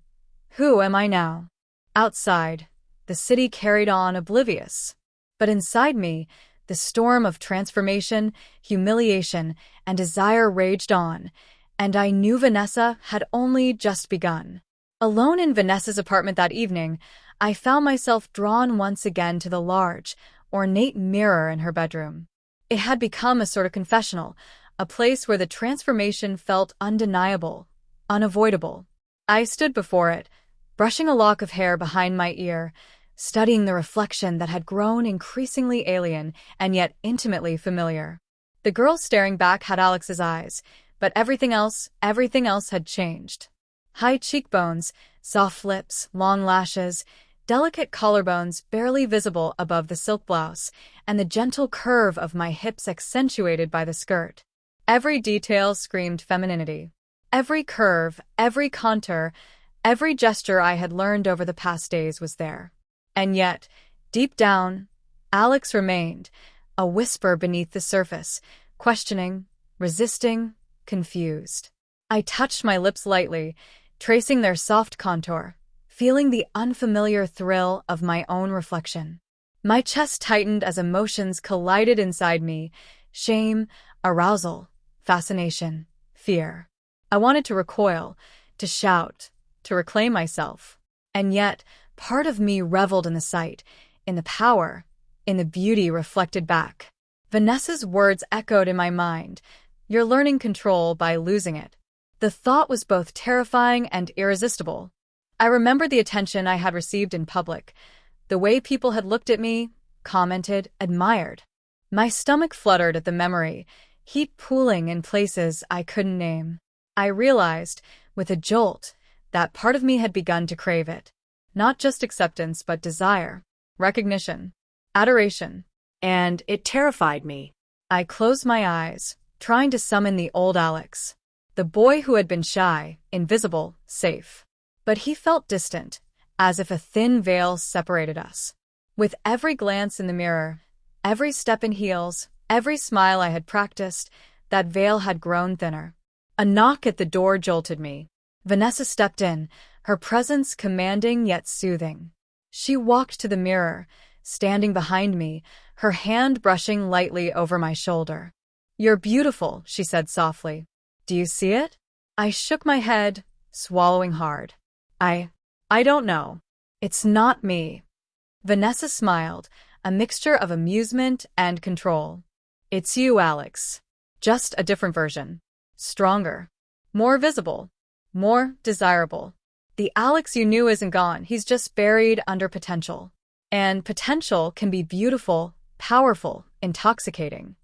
"Who am I now?" Outside, the city carried on oblivious. But inside me, the storm of transformation, humiliation, and desire raged on, and I knew Vanessa had only just begun. Alone in Vanessa's apartment that evening, I found myself drawn once again to the large, ornate mirror in her bedroom. It had become a sort of confessional, a place where the transformation felt undeniable, unavoidable. I stood before it, brushing a lock of hair behind my ear, studying the reflection that had grown increasingly alien and yet intimately familiar. The girl staring back had Alex's eyes, but everything else had changed. High cheekbones, soft lips, long lashes, delicate collarbones barely visible above the silk blouse, and the gentle curve of my hips accentuated by the skirt. Every detail screamed femininity. Every curve, every contour, every gesture I had learned over the past days was there. And yet, deep down, Alex remained, a whisper beneath the surface, questioning, resisting, confused. I touched my lips lightly, tracing their soft contour, feeling the unfamiliar thrill of my own reflection. My chest tightened as emotions collided inside me, shame, arousal, fascination, fear. I wanted to recoil, to shout, to reclaim myself. And yet, part of me reveled in the sight, in the power, in the beauty reflected back. Vanessa's words echoed in my mind, "You're learning control by losing it." The thought was both terrifying and irresistible. I remembered the attention I had received in public, the way people had looked at me, commented, admired. My stomach fluttered at the memory, heat pooling in places I couldn't name. I realized, with a jolt, that part of me had begun to crave it. Not just acceptance, but desire, recognition, adoration. And it terrified me. I closed my eyes, trying to summon the old Alex. The boy who had been shy, invisible, safe. But he felt distant, as if a thin veil separated us. With every glance in the mirror, every step in heels, every smile I had practiced, that veil had grown thinner. A knock at the door jolted me. Vanessa stepped in, her presence commanding yet soothing. She walked to the mirror, standing behind me, her hand brushing lightly over my shoulder. "You're beautiful," she said softly. "Do you see it?" I shook my head, swallowing hard. I don't know. It's not me." Vanessa smiled, a mixture of amusement and control. "It's you, Alex. Just a different version. Stronger. More visible. more desirable. The Alex you knew isn't gone, he's just buried under potential. And potential can be beautiful, powerful, intoxicating.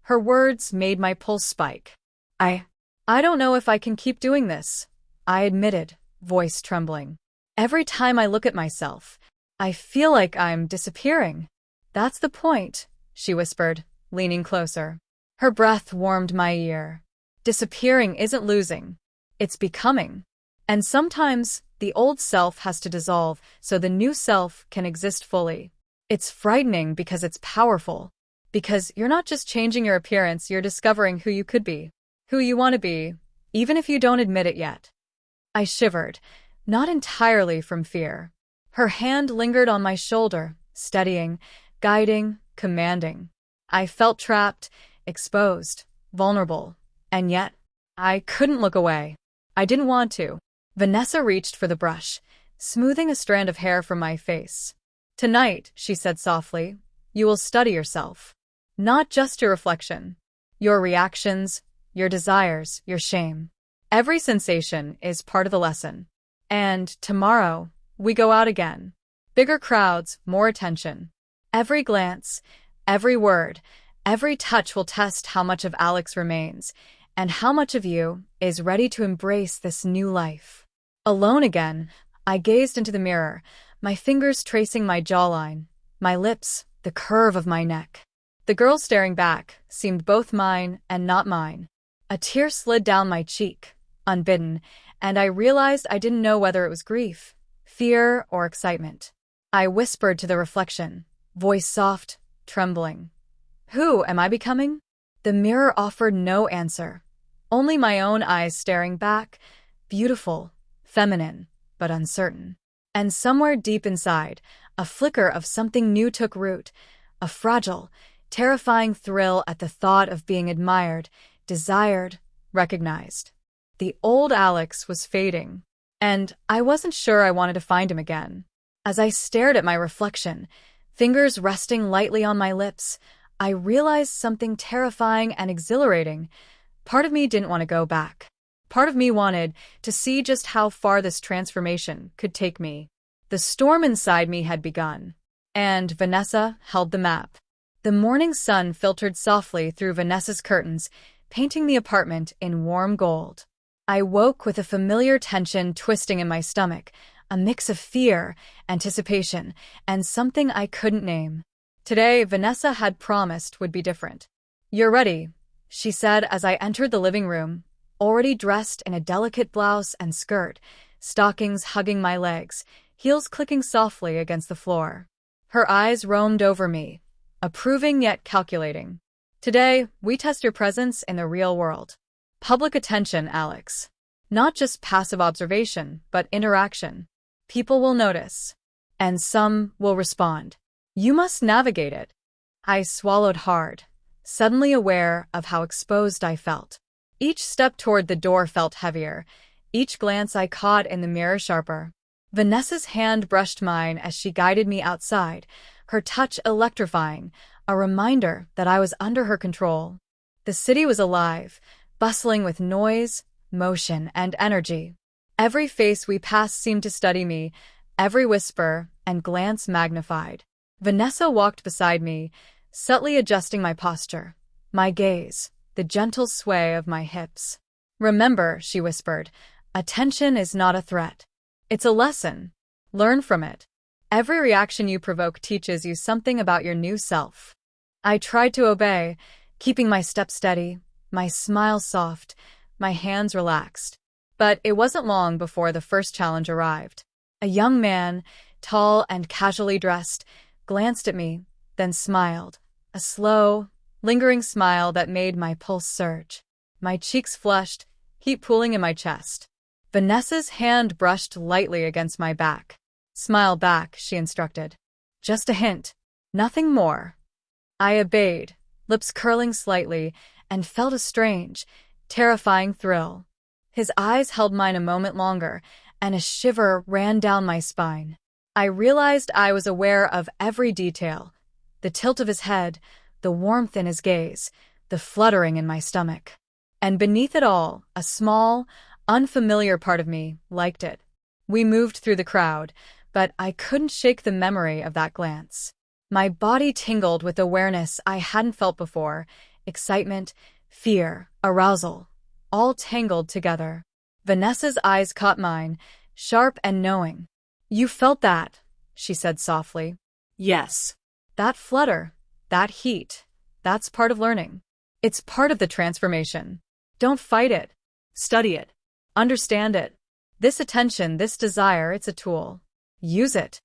Her words made my pulse spike. I don't know if I can keep doing this, I admitted, voice trembling. Every time I look at myself, I feel like I'm disappearing. That's the point, she whispered, leaning closer. Her breath warmed my ear. Disappearing isn't losing, it's becoming. And sometimes the old self has to dissolve so the new self can exist fully. It's frightening because it's powerful. Because you're not just changing your appearance, you're discovering who you could be, who you want to be, even if you don't admit it yet. I shivered, not entirely from fear. Her hand lingered on my shoulder, steadying, guiding, commanding. I felt trapped, exposed, vulnerable, and yet I couldn't look away. I didn't want to. Vanessa reached for the brush, smoothing a strand of hair from my face. Tonight, she said softly, you will study yourself. Not just your reflection, your reactions, your desires, your shame. Every sensation is part of the lesson. And tomorrow, we go out again. Bigger crowds, more attention. Every glance, every word, every touch will test how much of Alex remains, and how much of you is ready to embrace this new life. Alone again, I gazed into the mirror, my fingers tracing my jawline, my lips, the curve of my neck. The girl staring back seemed both mine and not mine. A tear slid down my cheek, unbidden, and I realized I didn't know whether it was grief, fear, or excitement. I whispered to the reflection, voice soft, trembling. Who am I becoming? The mirror offered no answer, only my own eyes staring back, beautiful, feminine, but uncertain. And somewhere deep inside, a flicker of something new took root, a fragile, terrifying thrill at the thought of being admired, desired, recognized. The old Alex was fading, and I wasn't sure I wanted to find him again. As I stared at my reflection, fingers resting lightly on my lips, I realized something terrifying and exhilarating. Part of me didn't want to go back. Part of me wanted to see just how far this transformation could take me. The storm inside me had begun, and Vanessa held the map. The morning sun filtered softly through Vanessa's curtains, painting the apartment in warm gold. I woke with a familiar tension twisting in my stomach, a mix of fear, anticipation, and something I couldn't name. Today, Vanessa had promised would be different. You're ready, she said as I entered the living room, already dressed in a delicate blouse and skirt, stockings hugging my legs, heels clicking softly against the floor. Her eyes roamed over me, approving yet calculating. Today, we test your presence in the real world. Public attention, Alex. Not just passive observation, but interaction. People will notice. And some will respond. You must navigate it. I swallowed hard, suddenly aware of how exposed I felt. Each step toward the door felt heavier, each glance I caught in the mirror sharper. Vanessa's hand brushed mine as she guided me outside, her touch electrifying, a reminder that I was under her control. The city was alive, bustling with noise, motion, and energy. Every face we passed seemed to study me, every whisper and glance magnified. Vanessa walked beside me, subtly adjusting my posture, my gaze, the gentle sway of my hips. Remember, she whispered, attention is not a threat. It's a lesson. Learn from it. Every reaction you provoke teaches you something about your new self. I tried to obey, keeping my step steady, my smile soft, my hands relaxed. But it wasn't long before the first challenge arrived. A young man, tall and casually dressed, glanced at me, then smiled. A slow, lingering smile that made my pulse surge. My cheeks flushed, heat pooling in my chest. Vanessa's hand brushed lightly against my back. Smile back, she instructed. Just a hint. Nothing more. I obeyed, lips curling slightly, and felt a strange, terrifying thrill. His eyes held mine a moment longer, and a shiver ran down my spine. I realized I was aware of every detail. The tilt of his head, the warmth in his gaze, the fluttering in my stomach. And beneath it all, a small, unfamiliar part of me liked it. We moved through the crowd, but I couldn't shake the memory of that glance. My body tingled with awareness I hadn't felt before, excitement, fear, arousal, all tangled together. Vanessa's eyes caught mine, sharp and knowing. "You felt that," she said softly. Yes. "That flutter, that heat, that's part of learning. It's part of the transformation. Don't fight it. Study it. Understand it. This attention, this desire, it's a tool. Use it."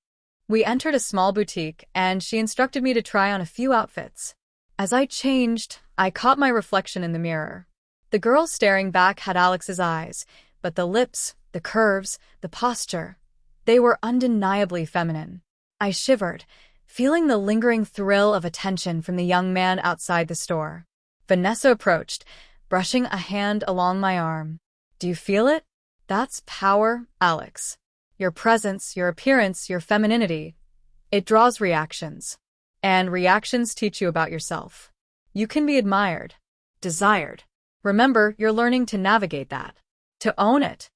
We entered a small boutique, and she instructed me to try on a few outfits. As I changed, I caught my reflection in the mirror. The girl staring back had Alex's eyes, but the lips, the curves, the posture, they were undeniably feminine. I shivered, feeling the lingering thrill of attention from the young man outside the store. Vanessa approached, brushing a hand along my arm. "Do you feel it? That's power, Alex. Your presence, your appearance, your femininity. It draws reactions. And reactions teach you about yourself. You can be admired, desired. Remember, you're learning to navigate that, to own it."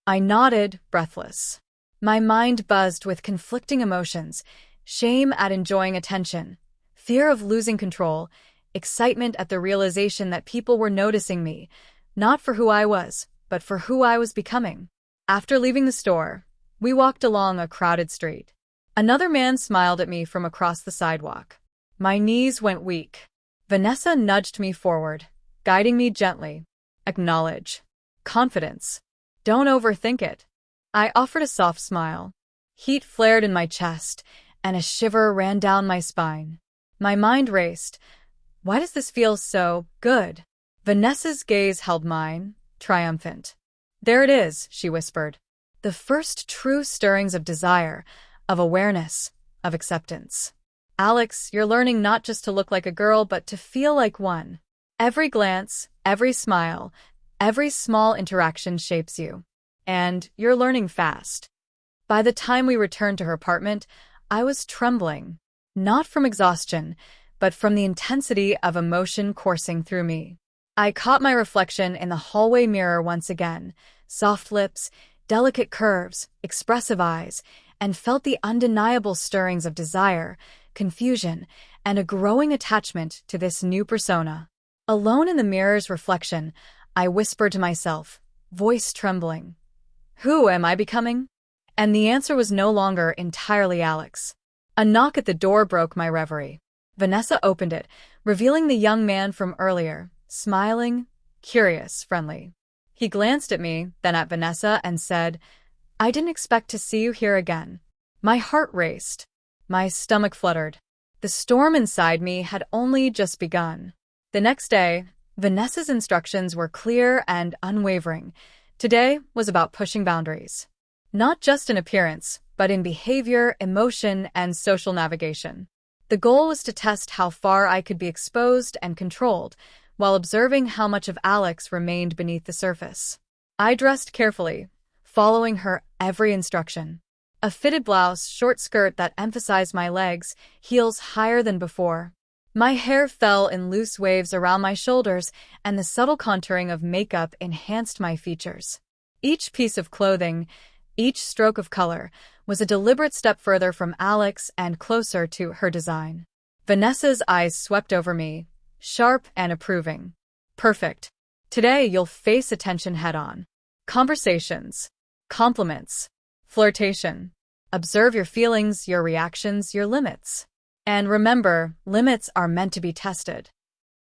I nodded, breathless. My mind buzzed with conflicting emotions, shame at enjoying attention, fear of losing control, excitement at the realization that people were noticing me, not for who I was, but for who I was becoming. After leaving the store, we walked along a crowded street. Another man smiled at me from across the sidewalk. My knees went weak. Vanessa nudged me forward, guiding me gently. "Acknowledge. Confidence. Don't overthink it." I offered a soft smile. Heat flared in my chest, and a shiver ran down my spine. My mind raced. Why does this feel so good? Vanessa's gaze held mine, triumphant. "There it is," she whispered. "The first true stirrings of desire, of awareness, of acceptance. Alex, you're learning not just to look like a girl, but to feel like one. Every glance, every smile, every small interaction shapes you. And you're learning fast." By the time we returned to her apartment, I was trembling, not from exhaustion, but from the intensity of emotion coursing through me. I caught my reflection in the hallway mirror once again, soft lips, delicate curves, expressive eyes, and felt the undeniable stirrings of desire, confusion, and a growing attachment to this new persona. Alone in the mirror's reflection, I whispered to myself, voice trembling, "Who am I becoming?" And the answer was no longer entirely Alex. A knock at the door broke my reverie. Vanessa opened it, revealing the young man from earlier, smiling, curious, friendly. He glanced at me, then at Vanessa, and said, "I didn't expect to see you here again." My heart raced. My stomach fluttered. The storm inside me had only just begun. The next day, Vanessa's instructions were clear and unwavering. Today was about pushing boundaries. Not just in appearance, but in behavior, emotion, and social navigation. The goal was to test how far I could be exposed and controlled, while observing how much of Alex remained beneath the surface. I dressed carefully, following her every instruction. A fitted blouse, short skirt that emphasized my legs, heels higher than before. My hair fell in loose waves around my shoulders, and the subtle contouring of makeup enhanced my features. Each piece of clothing, each stroke of color, was a deliberate step further from Alex and closer to her design. Vanessa's eyes swept over me, sharp and approving. "Perfect. Today you'll face attention head-on. Conversations, compliments, flirtation. Observe your feelings, your reactions, your limits. And remember, limits are meant to be tested."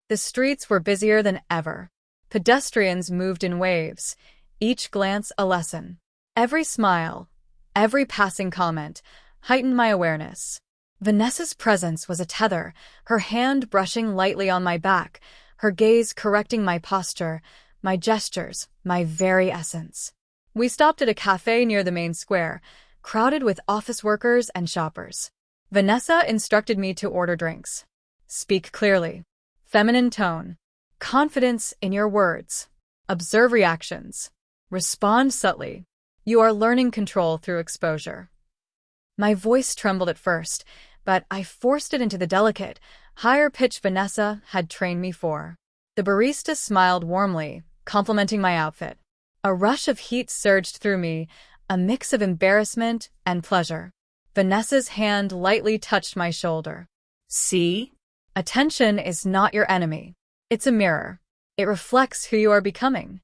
The streets were busier than ever. Pedestrians moved in waves, each glance a lesson. Every smile, every passing comment, heightened my awareness. Vanessa's presence was a tether, her hand brushing lightly on my back, her gaze correcting my posture, my gestures, my very essence. We stopped at a cafe near the main square, crowded with office workers and shoppers. Vanessa instructed me to order drinks. Speak clearly. Feminine tone. Confidence in your words. Observe reactions. Respond subtly. You are learning control through exposure. My voice trembled at first, but I forced it into the delicate, higher pitch Vanessa had trained me for. The barista smiled warmly, complimenting my outfit. A rush of heat surged through me, a mix of embarrassment and pleasure. Vanessa's hand lightly touched my shoulder. See? Attention is not your enemy. It's a mirror. It reflects who you are becoming.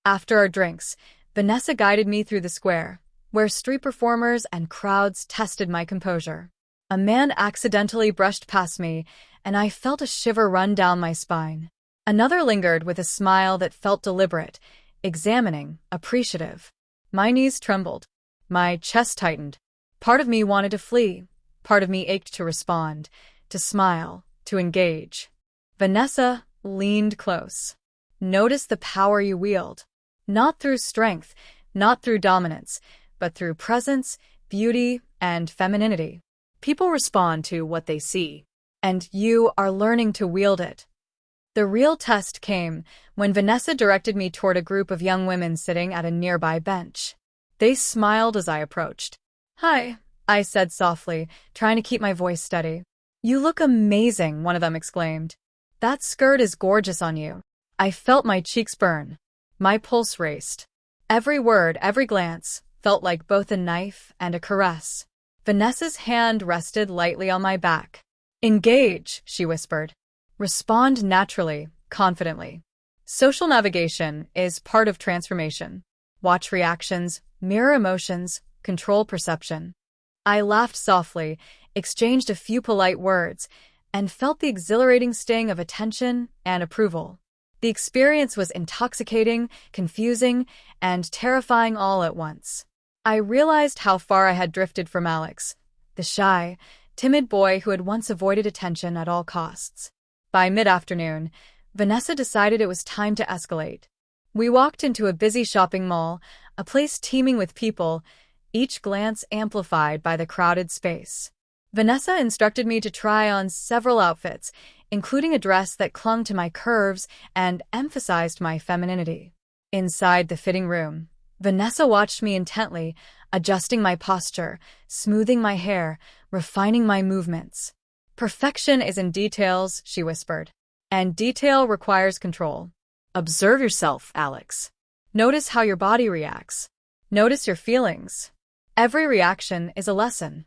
After our drinks, Vanessa guided me through the square, where street performers and crowds tested my composure. A man accidentally brushed past me, and I felt a shiver run down my spine. Another lingered with a smile that felt deliberate, examining, appreciative. My knees trembled. My chest tightened. Part of me wanted to flee. Part of me ached to respond, to smile, to engage. Vanessa leaned close. Notice the power you wield. Not through strength, not through dominance, but through presence, beauty, and femininity. People respond to what they see. And you are learning to wield it. The real test came when Vanessa directed me toward a group of young women sitting at a nearby bench. They smiled as I approached. "Hi," I said softly, trying to keep my voice steady. "You look amazing," one of them exclaimed. "That skirt is gorgeous on you." I felt my cheeks burn. My pulse raced. Every word, every glance, felt like both a knife and a caress. Vanessa's hand rested lightly on my back. "Engage," she whispered. "Respond naturally, confidently." Social navigation is part of transformation. Watch reactions, mirror emotions, control perception. I laughed softly, exchanged a few polite words, and felt the exhilarating sting of attention and approval. The experience was intoxicating, confusing, and terrifying all at once. I realized how far I had drifted from Alex, the shy, timid boy who had once avoided attention at all costs. By mid-afternoon, Vanessa decided it was time to escalate. We walked into a busy shopping mall, a place teeming with people, each glance amplified by the crowded space. Vanessa instructed me to try on several outfits, including a dress that clung to my curves and emphasized my femininity. Inside the fitting room, Vanessa watched me intently, adjusting my posture, smoothing my hair, refining my movements. "Perfection is in details," she whispered, "and detail requires control. Observe yourself, Alex. Notice how your body reacts. Notice your feelings. Every reaction is a lesson."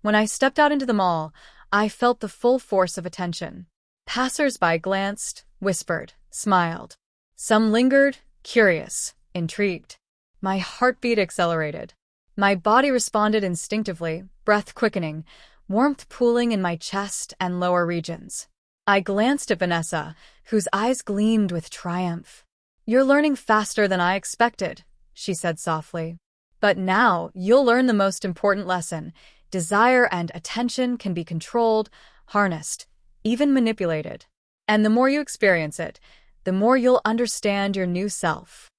When I stepped out into the mall, I felt the full force of attention. Passers-by glanced, whispered, smiled. Some lingered, curious, intrigued. My heartbeat accelerated. My body responded instinctively, breath quickening, warmth pooling in my chest and lower regions. I glanced at Vanessa, whose eyes gleamed with triumph. "You're learning faster than I expected," she said softly. "But now you'll learn the most important lesson. Desire and attention can be controlled, harnessed, even manipulated. And the more you experience it, the more you'll understand your new self."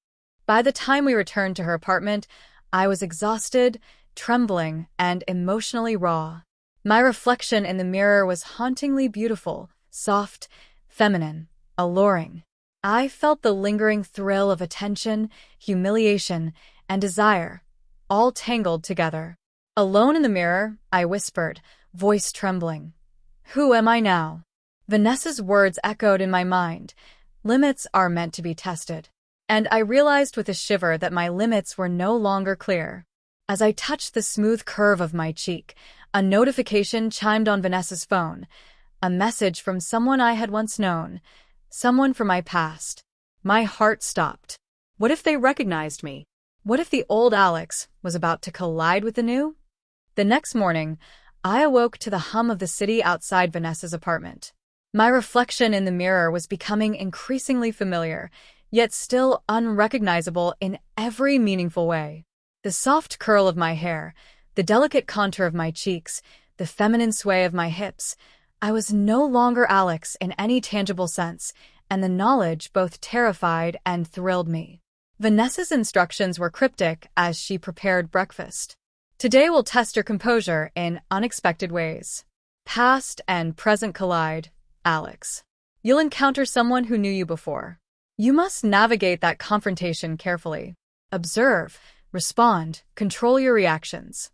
By the time we returned to her apartment, I was exhausted, trembling, and emotionally raw. My reflection in the mirror was hauntingly beautiful, soft, feminine, alluring. I felt the lingering thrill of attention, humiliation, and desire, all tangled together. Alone in the mirror, I whispered, voice trembling. "Who am I now?" Vanessa's words echoed in my mind. Limits are meant to be tested. And I realized with a shiver that my limits were no longer clear. As I touched the smooth curve of my cheek, a notification chimed on Vanessa's phone. A message from someone I had once known. Someone from my past. My heart stopped. What if they recognized me? What if the old Alex was about to collide with the new? The next morning, I awoke to the hum of the city outside Vanessa's apartment. My reflection in the mirror was becoming increasingly familiar, yet still unrecognizable in every meaningful way. The soft curl of my hair, the delicate contour of my cheeks, the feminine sway of my hips. I was no longer Alex in any tangible sense, and the knowledge both terrified and thrilled me. Vanessa's instructions were cryptic as she prepared breakfast. "Today we'll test your composure in unexpected ways. Past and present collide, Alex. You'll encounter someone who knew you before. You must navigate that confrontation carefully. Observe, respond, control your reactions."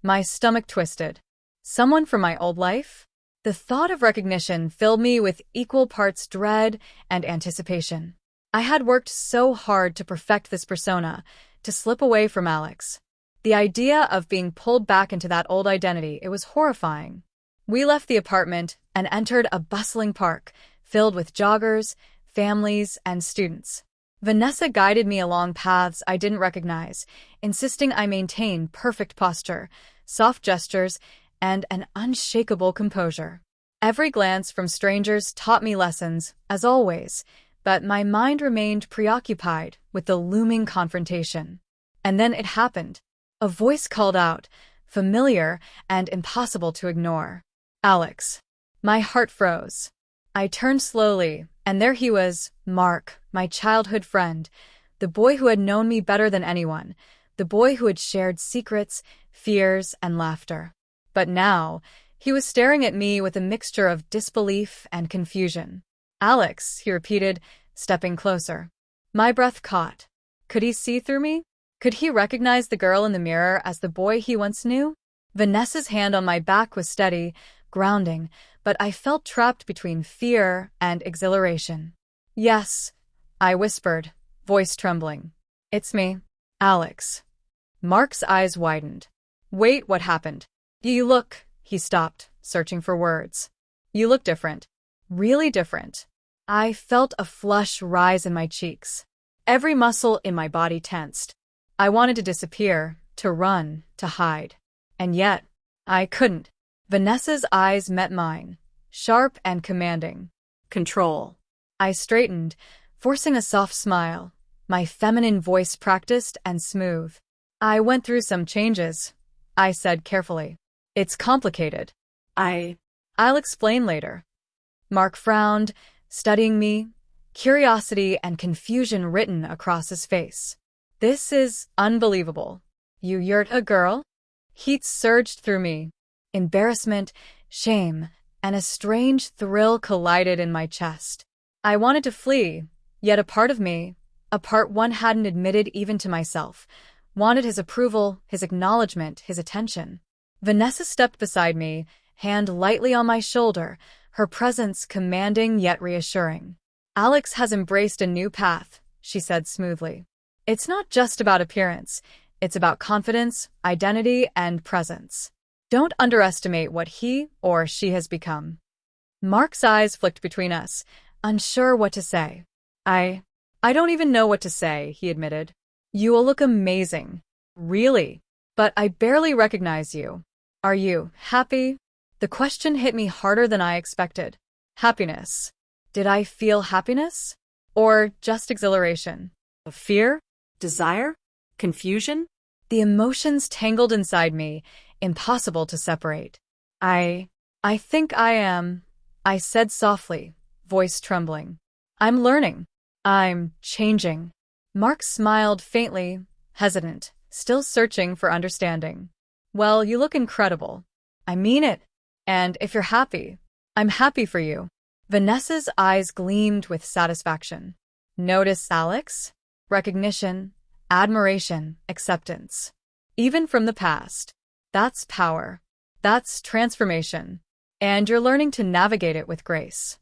My stomach twisted. Someone from my old life? The thought of recognition filled me with equal parts dread and anticipation. I had worked so hard to perfect this persona, to slip away from Alex. The idea of being pulled back into that old identity, it was horrifying. We left the apartment and entered a bustling park, filled with joggers, families, and students. Vanessa guided me along paths I didn't recognize, insisting I maintain perfect posture, soft gestures, and an unshakable composure. Every glance from strangers taught me lessons, as always, but my mind remained preoccupied with the looming confrontation. And then it happened. A voice called out, familiar and impossible to ignore. Alex. My heart froze. I turned slowly, and there he was, Mark, my childhood friend, the boy who had known me better than anyone, the boy who had shared secrets, fears, and laughter. But now, he was staring at me with a mixture of disbelief and confusion. Alex, he repeated, stepping closer. My breath caught. Could he see through me? Could he recognize the girl in the mirror as the boy he once knew? Vanessa's hand on my back was steady, grounding, but I felt trapped between fear and exhilaration. Yes, I whispered, voice trembling. It's me, Alex. Mark's eyes widened. Wait, what happened? You look, he stopped, searching for words. You look different. Really different. I felt a flush rise in my cheeks. Every muscle in my body tensed. I wanted to disappear, to run, to hide. And yet, I couldn't. Vanessa's eyes met mine, sharp and commanding. Control. I straightened, forcing a soft smile, my feminine voice practiced and smooth. I went through some changes, I said carefully. It's complicated. I'll explain later. Mark frowned, studying me, curiosity and confusion written across his face. This is unbelievable. You're a girl? Heat surged through me. Embarrassment, shame, and a strange thrill collided in my chest. I wanted to flee, yet a part of me, a part one hadn't admitted even to myself, wanted his approval, his acknowledgement, his attention. Vanessa stepped beside me, hand lightly on my shoulder, her presence commanding yet reassuring. Alex has embraced a new path, she said smoothly. It's not just about appearance, it's about confidence, identity, and presence. Don't underestimate what he or she has become. Mark's eyes flicked between us, unsure what to say. I don't even know what to say, he admitted. You will look amazing. Really? But I barely recognize you. Are you happy? The question hit me harder than I expected. Happiness. Did I feel happiness? Or just exhilaration? Fear? Desire? Confusion? The emotions tangled inside me, impossible to separate. I think I am, I said softly, voice trembling. I'm learning. I'm changing. Mark smiled faintly, hesitant, still searching for understanding. Well, you look incredible. I mean it. And if you're happy, I'm happy for you. Vanessa's eyes gleamed with satisfaction. Notice, Alex? Recognition, admiration, acceptance. Even from the past. That's power. That's transformation. And you're learning to navigate it with grace.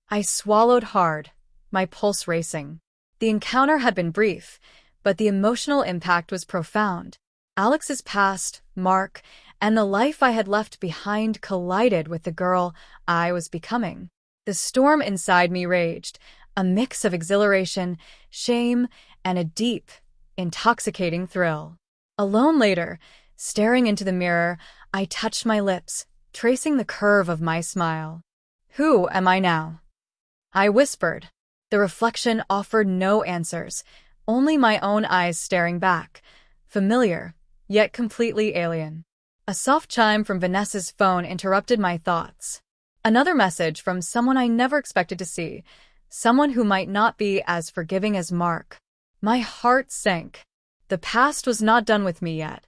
I swallowed hard, my pulse racing. The encounter had been brief, but the emotional impact was profound. Alex's past, Mark, and the life I had left behind collided with the girl I was becoming. The storm inside me raged, a mix of exhilaration, shame, and a deep, intoxicating thrill. Alone later, staring into the mirror, I touched my lips, tracing the curve of my smile. Who am I now? I whispered. The reflection offered no answers, only my own eyes staring back, familiar, yet completely alien. A soft chime from Vanessa's phone interrupted my thoughts. Another message from someone I never expected to see, someone who might not be as forgiving as Mark. My heart sank. The past was not done with me yet.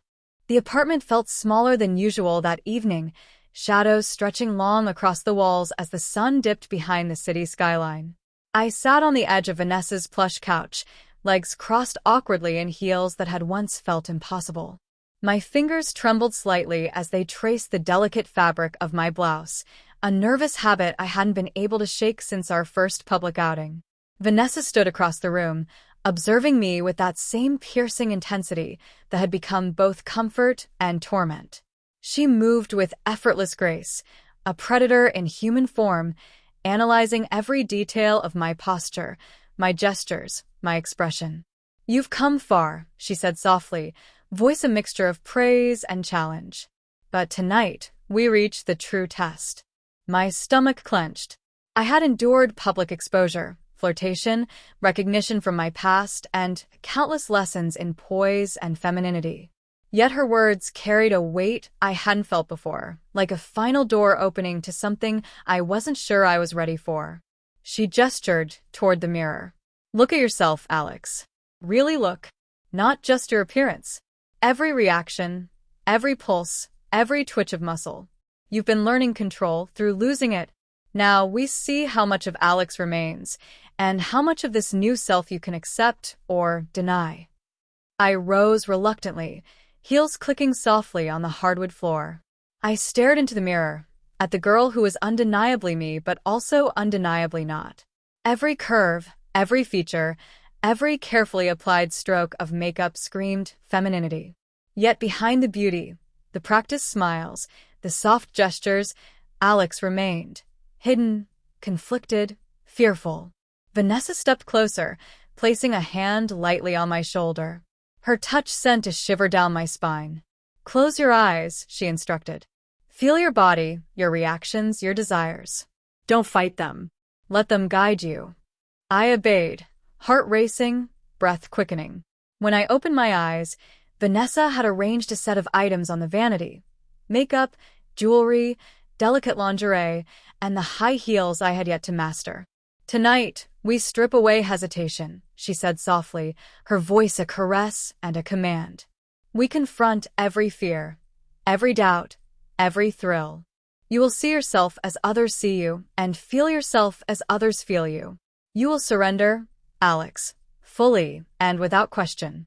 The apartment felt smaller than usual that evening, shadows stretching long across the walls as the sun dipped behind the city skyline. I sat on the edge of Vanessa's plush couch, legs crossed awkwardly in heels that had once felt impossible. My fingers trembled slightly as they traced the delicate fabric of my blouse, a nervous habit I hadn't been able to shake since our first public outing. Vanessa stood across the room, observing me with that same piercing intensity that had become both comfort and torment. She moved with effortless grace, a predator in human form, analyzing every detail of my posture, my gestures, my expression. "You've come far," she said softly, voice a mixture of praise and challenge. "But tonight, we reach the true test." My stomach clenched. I had endured public exposure, flirtation, recognition from my past, and countless lessons in poise and femininity. Yet her words carried a weight I hadn't felt before, like a final door opening to something I wasn't sure I was ready for. She gestured toward the mirror. "Look at yourself, Alex. Really look. Not just your appearance. Every reaction, every pulse, every twitch of muscle. You've been learning control through losing it. Now we see how much of Alex remains, and how much of this new self you can accept or deny." I rose reluctantly, heels clicking softly on the hardwood floor. I stared into the mirror, at the girl who was undeniably me but also undeniably not. Every curve, every feature, every carefully applied stroke of makeup screamed femininity. Yet behind the beauty, the practiced smiles, the soft gestures, Alex remained, hidden, conflicted, fearful. Vanessa stepped closer, placing a hand lightly on my shoulder. Her touch sent a shiver down my spine. "Close your eyes," she instructed. "Feel your body, your reactions, your desires. Don't fight them. Let them guide you." I obeyed, heart racing, breath quickening. When I opened my eyes, Vanessa had arranged a set of items on the vanity: makeup, jewelry, delicate lingerie, and the high heels I had yet to master. "Tonight, we strip away hesitation," she said softly, her voice a caress and a command. "We confront every fear, every doubt, every thrill. You will see yourself as others see you, and feel yourself as others feel you. You will surrender, Alex, fully and without question."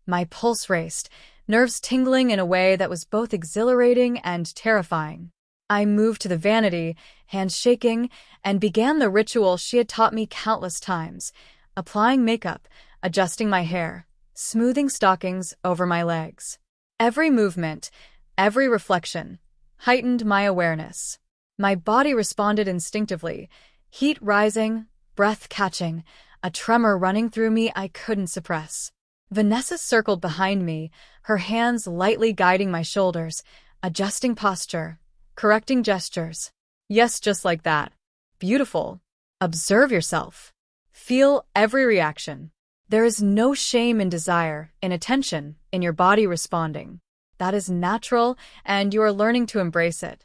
My pulse raced, nerves tingling in a way that was both exhilarating and terrifying. I moved to the vanity, hands shaking, and began the ritual she had taught me countless times: applying makeup, adjusting my hair, smoothing stockings over my legs. Every movement, every reflection, heightened my awareness. My body responded instinctively, heat rising, breath catching, a tremor running through me I couldn't suppress. Vanessa circled behind me, her hands lightly guiding my shoulders, adjusting posture, correcting gestures. "Yes, just like that. Beautiful. Observe yourself. Feel every reaction. There is no shame in desire, in attention, in your body responding. That is natural, and you are learning to embrace it."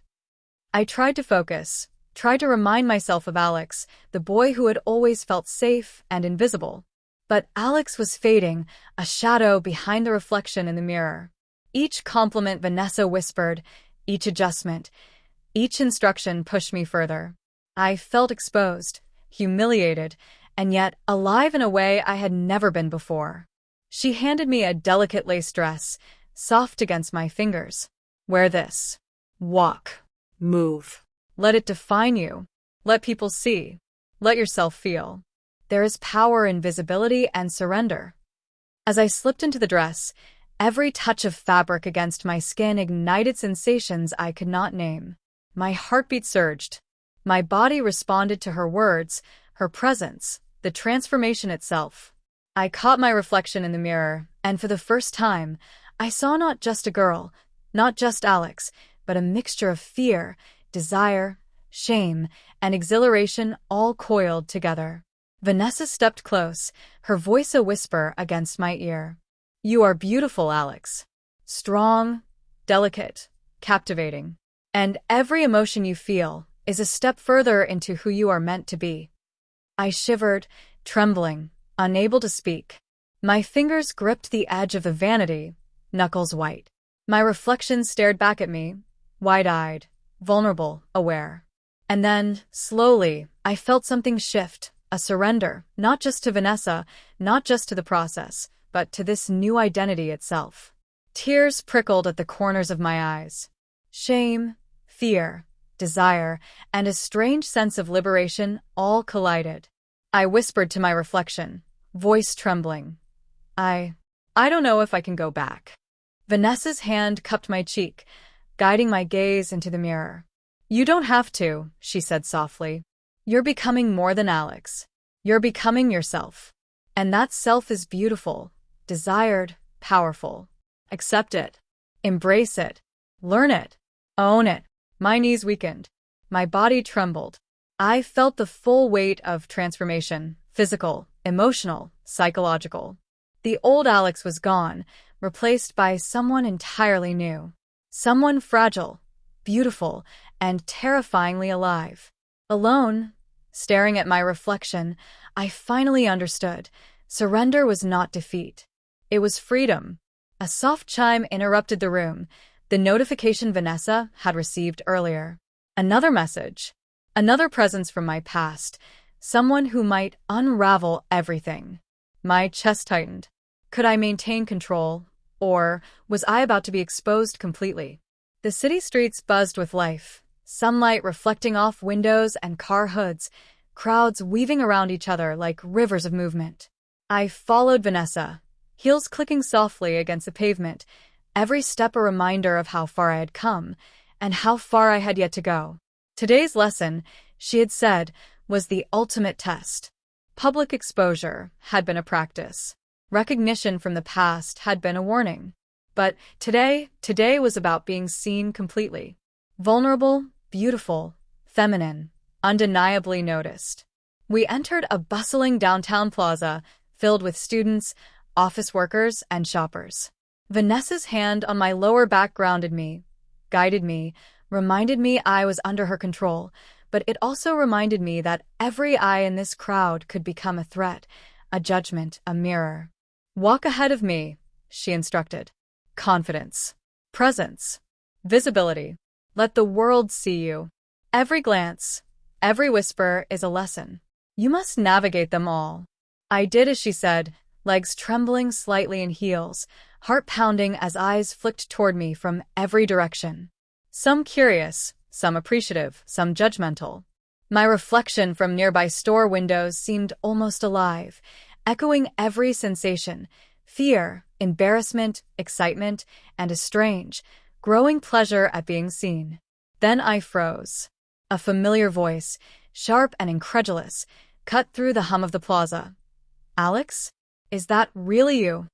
I tried to focus, tried to remind myself of Alex, the boy who had always felt safe and invisible. But Alex was fading, a shadow behind the reflection in the mirror. Each compliment Vanessa whispered, each adjustment, each instruction pushed me further. I felt exposed, humiliated, and yet alive in a way I had never been before. She handed me a delicate lace dress, soft against my fingers. "Wear this. Walk. Move. Let it define you. Let people see. Let yourself feel. There is power in visibility and surrender." As I slipped into the dress, every touch of fabric against my skin ignited sensations I could not name. My heartbeat surged. My body responded to her words, her presence, the transformation itself. I caught my reflection in the mirror, and for the first time, I saw not just a girl, not just Alex, but a mixture of fear, desire, shame, and exhilaration all coiled together. Vanessa stepped close, her voice a whisper against my ear. "You are beautiful, Alex. Strong, delicate, captivating. And every emotion you feel is a step further into who you are meant to be." I shivered, trembling, unable to speak. My fingers gripped the edge of the vanity, knuckles white. My reflection stared back at me, wide-eyed, vulnerable, aware. And then, slowly, I felt something shift, a surrender, not just to Vanessa, not just to the process, but to this new identity itself. Tears prickled at the corners of my eyes. Shame, fear, desire, and a strange sense of liberation all collided. I whispered to my reflection, voice trembling. I I don't know if I can go back. Vanessa's hand cupped my cheek, guiding my gaze into the mirror. You don't have to, she said softly. You're becoming more than Alex. You're becoming yourself. And that self is beautiful, desired, powerful. Accept it. Embrace it. Learn it. Own it. My knees weakened. My body trembled. I felt the full weight of transformation, physical, emotional, psychological. The old Alex was gone, replaced by someone entirely new. Someone fragile, beautiful, and terrifyingly alive. Alone, staring at my reflection, I finally understood. Surrender was not defeat. It was freedom. A soft chime interrupted the room, the notification Vanessa had received earlier. Another message. Another presence from my past. Someone who might unravel everything. My chest tightened. Could I maintain control, or was I about to be exposed completely? The city streets buzzed with life, sunlight reflecting off windows and car hoods, crowds weaving around each other like rivers of movement. I followed Vanessa, heels clicking softly against the pavement, every step a reminder of how far I had come and how far I had yet to go. Today's lesson, she had said, was the ultimate test. Public exposure had been a practice. Recognition from the past had been a warning. But today was about being seen completely. Vulnerable, beautiful, feminine, undeniably noticed. We entered a bustling downtown plaza filled with students, office workers, and shoppers. Vanessa's hand on my lower back grounded me, guided me, reminded me I was under her control, but it also reminded me that every eye in this crowd could become a threat, a judgment, a mirror. Walk ahead of me, she instructed. Confidence, presence, visibility. Let the world see you. Every glance, every whisper is a lesson. You must navigate them all. I did as she said, legs trembling slightly in heels, heart pounding as eyes flicked toward me from every direction. Some curious, some appreciative, some judgmental. My reflection from nearby store windows seemed almost alive, echoing every sensation, fear, embarrassment, excitement, and a strange, growing pleasure at being seen. Then I froze. A familiar voice, sharp and incredulous, cut through the hum of the plaza. Alex? Is that really you?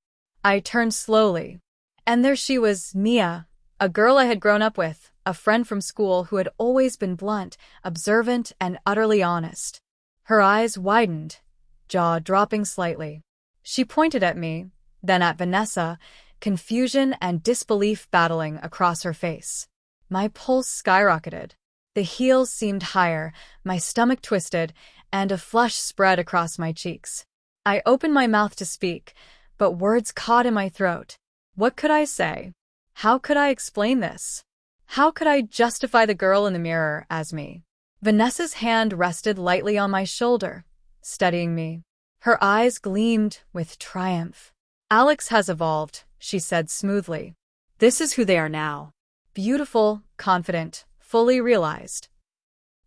I turned slowly. And there she was, Mia, a girl I had grown up with, a friend from school who had always been blunt, observant, and utterly honest. Her eyes widened, jaw dropping slightly. She pointed at me, then at Vanessa, confusion and disbelief battling across her face. My pulse skyrocketed. The heels seemed higher, my stomach twisted, and a flush spread across my cheeks. I opened my mouth to speak, but words caught in my throat. What could I say? How could I explain this? How could I justify the girl in the mirror as me? Vanessa's hand rested lightly on my shoulder, steadying me. Her eyes gleamed with triumph. Alex has evolved, she said smoothly. This is who they are now. Beautiful, confident, fully realized.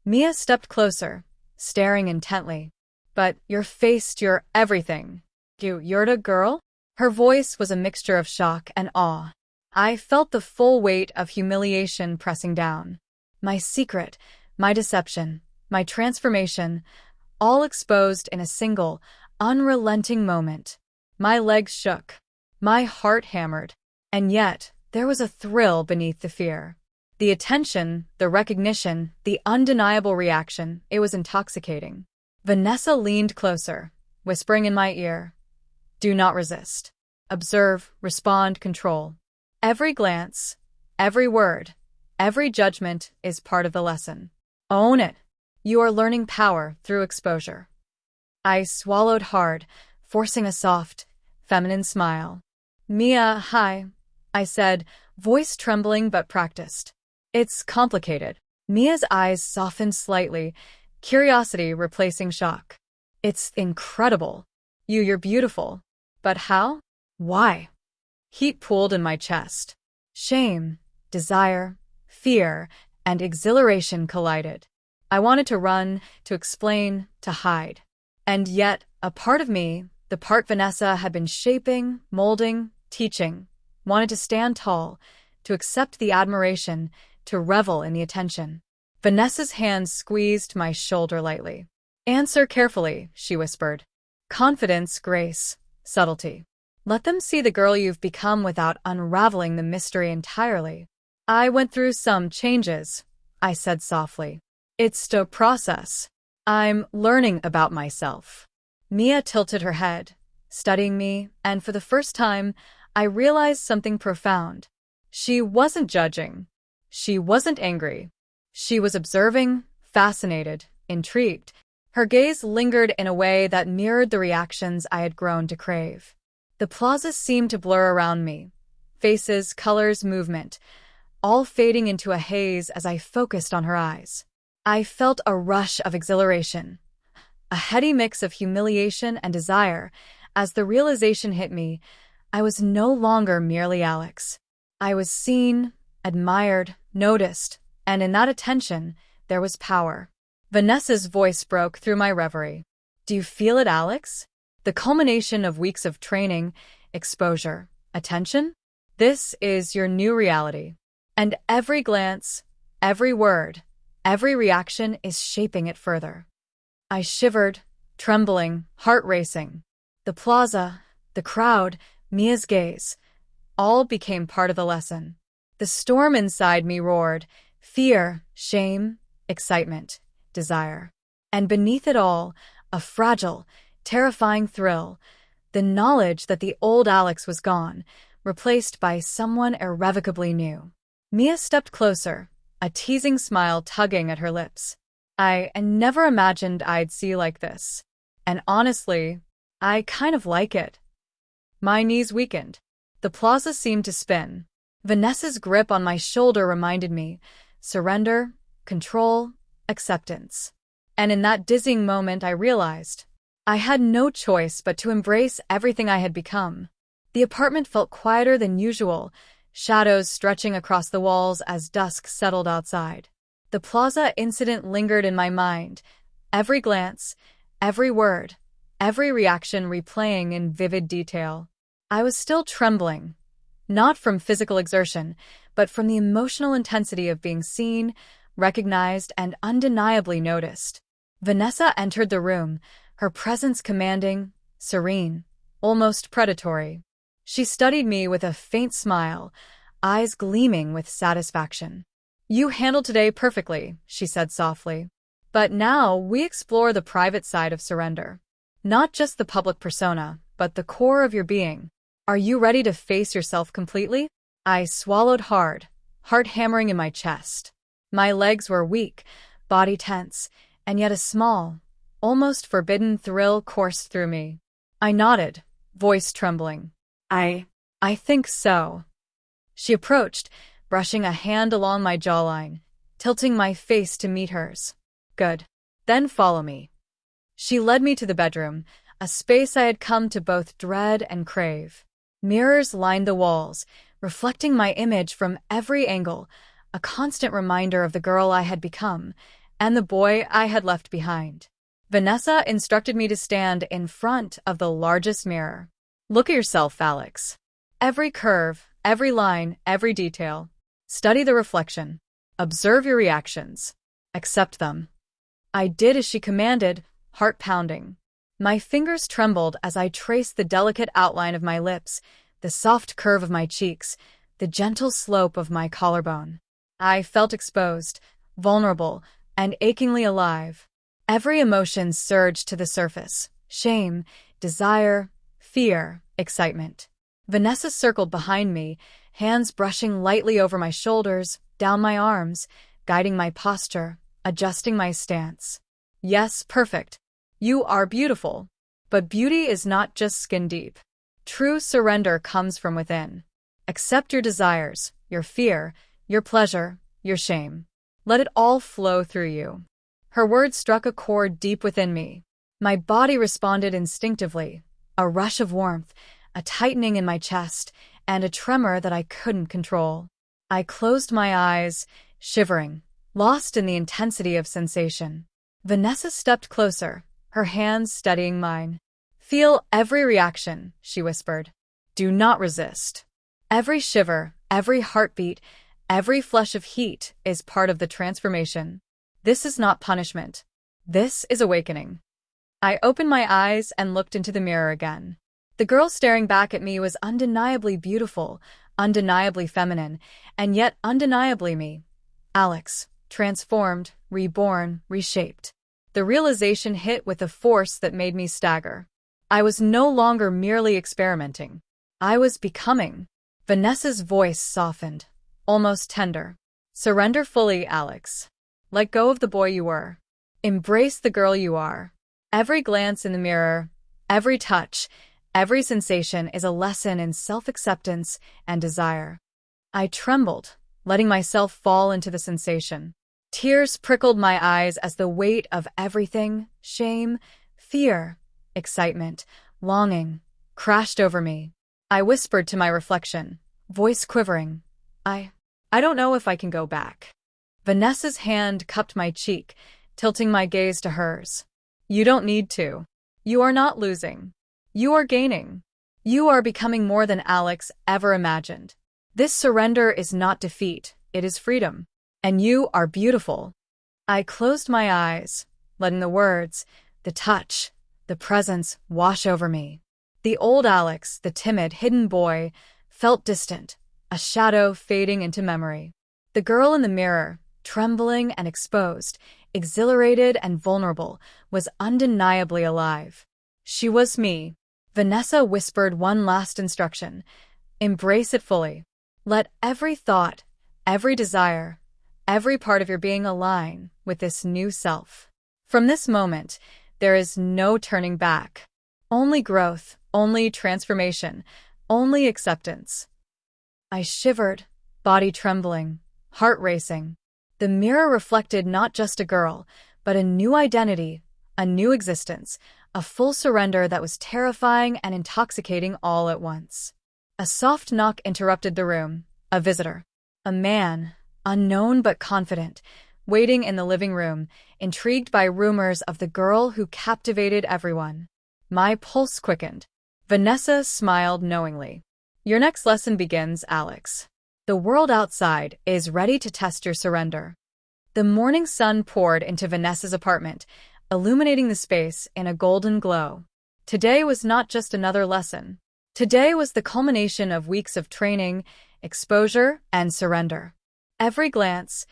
Mia stepped closer, staring intently. But you're everything. You're the girl? Her voice was a mixture of shock and awe. I felt the full weight of humiliation pressing down. My secret, my deception, my transformation, all exposed in a single, unrelenting moment. My legs shook. My heart hammered. And yet, there was a thrill beneath the fear. The attention, the recognition, the undeniable reaction, it was intoxicating. Vanessa leaned closer, whispering in my ear, "Do not resist. Observe, respond, control. Every glance, every word, every judgment is part of the lesson. Own it. You are learning power through exposure." I swallowed hard, forcing a soft, feminine smile. "Mia, hi," I said, voice trembling but practiced. "It's complicated." Mia's eyes softened slightly, curiosity replacing shock. "It's incredible. You're beautiful. But how? Why?" Heat pooled in my chest. Shame, desire, fear, and exhilaration collided. I wanted to run, to explain, to hide. And yet, a part of me, the part Vanessa had been shaping, molding, teaching, wanted to stand tall, to accept the admiration, to revel in the attention. Vanessa's hand squeezed my shoulder lightly. "Answer carefully," she whispered. "Confidence, grace, subtlety. Let them see the girl you've become without unraveling the mystery entirely." "I went through some changes," I said softly. "It's a process. I'm learning about myself." Mia tilted her head, studying me, and for the first time, I realized something profound. She wasn't judging. She wasn't angry. She was observing, fascinated, intrigued. Her gaze lingered in a way that mirrored the reactions I had grown to crave. The plaza seemed to blur around me, faces, colors, movement, all fading into a haze as I focused on her eyes. I felt a rush of exhilaration, a heady mix of humiliation and desire, as the realization hit me I was no longer merely Alex. I was seen, admired, noticed, and in that attention, there was power. Vanessa's voice broke through my reverie. "Do you feel it, Alex? The culmination of weeks of training, exposure, attention? This is your new reality. And every glance, every word, every reaction is shaping it further." I shivered, trembling, heart racing. The plaza, the crowd, Mia's gaze, all became part of the lesson. The storm inside me roared, fear, shame, excitement, desire. And beneath it all, a fragile, terrifying thrill, the knowledge that the old Alex was gone, replaced by someone irrevocably new. Mia stepped closer, a teasing smile tugging at her lips. "I never imagined I'd see you like this. And honestly, I kind of like it." My knees weakened. The plaza seemed to spin. Vanessa's grip on my shoulder reminded me, surrender, control, acceptance. And in that dizzying moment I realized I had no choice but to embrace everything I had become. The apartment felt quieter than usual, shadows stretching across the walls as dusk settled outside. The plaza incident lingered in my mind, every glance, every word, every reaction replaying in vivid detail. I was still trembling, not from physical exertion, but from the emotional intensity of being seen, recognized, and undeniably noticed. Vanessa entered the room, her presence commanding, serene, almost predatory. She studied me with a faint smile, eyes gleaming with satisfaction. "You handled today perfectly," she said softly. "But now we explore the private side of surrender. Not just the public persona, but the core of your being. Are you ready to face yourself completely?" I swallowed hard, heart hammering in my chest. My legs were weak, body tense, and yet a small, almost forbidden thrill coursed through me. I nodded, voice trembling. I think so." She approached, brushing a hand along my jawline, tilting my face to meet hers. "Good. Then follow me." She led me to the bedroom, a space I had come to both dread and crave. Mirrors lined the walls, reflecting my image from every angle, a constant reminder of the girl I had become and the boy I had left behind. Vanessa instructed me to stand in front of the largest mirror. "Look at yourself, Alex. Every curve, every line, every detail. Study the reflection. Observe your reactions. Accept them." I did as she commanded, heart pounding. My fingers trembled as I traced the delicate outline of my lips, the soft curve of my cheeks, the gentle slope of my collarbone. I felt exposed, vulnerable, and achingly alive. Every emotion surged to the surface: shame, desire, fear, excitement. Vanessa circled behind me, hands brushing lightly over my shoulders, down my arms, guiding my posture, adjusting my stance. "Yes, perfect. You are beautiful. But beauty is not just skin deep. True surrender comes from within. Accept your desires, your fear, your pleasure, your shame. Let it all flow through you." Her words struck a chord deep within me. My body responded instinctively, a rush of warmth, a tightening in my chest, and a tremor that I couldn't control. I closed my eyes, shivering, lost in the intensity of sensation. Vanessa stepped closer, her hands steadying mine. Feel every reaction, she whispered. Do not resist. Every shiver, every heartbeat, every flush of heat is part of the transformation. This is not punishment. This is awakening. I opened my eyes and looked into the mirror again. The girl staring back at me was undeniably beautiful, undeniably feminine, and yet undeniably me. Alex, transformed, reborn, reshaped. The realization hit with a force that made me stagger. I was no longer merely experimenting. I was becoming. Vanessa's voice softened, almost tender. Surrender fully, Alex. Let go of the boy you were. Embrace the girl you are. Every glance in the mirror, every touch, every sensation is a lesson in self-acceptance and desire. I trembled, letting myself fall into the sensation. Tears prickled my eyes as the weight of everything, shame, fear, excitement, longing, crashed over me. I whispered to my reflection, voice quivering, I don't know if I can go back. Vanessa's hand cupped my cheek, tilting my gaze to hers. You don't need to. You are not losing. You are gaining. You are becoming more than Alex ever imagined. This surrender is not defeat, it is freedom. And you are beautiful. I closed my eyes, letting the words, the touch, the presence wash over me. The old Alex, the timid, hidden boy, felt distant, a shadow fading into memory. The girl in the mirror, trembling and exposed, exhilarated and vulnerable, was undeniably alive. She was me. Vanessa whispered one last instruction. Embrace it fully. Let every thought, every desire, every part of your being align with this new self. From this moment, there is no turning back. Only growth, only transformation, only acceptance. I shivered, body trembling, heart racing. The mirror reflected not just a girl, but a new identity, a new existence, a full surrender that was terrifying and intoxicating all at once. A soft knock interrupted the room. A visitor. A man, unknown but confident, waiting in the living room, intrigued by rumors of the girl who captivated everyone. My pulse quickened. Vanessa smiled knowingly. Your next lesson begins, Alex. The world outside is ready to test your surrender. The morning sun poured into Vanessa's apartment, illuminating the space in a golden glow. Today was not just another lesson. Today was the culmination of weeks of training, exposure, and surrender. Every glance,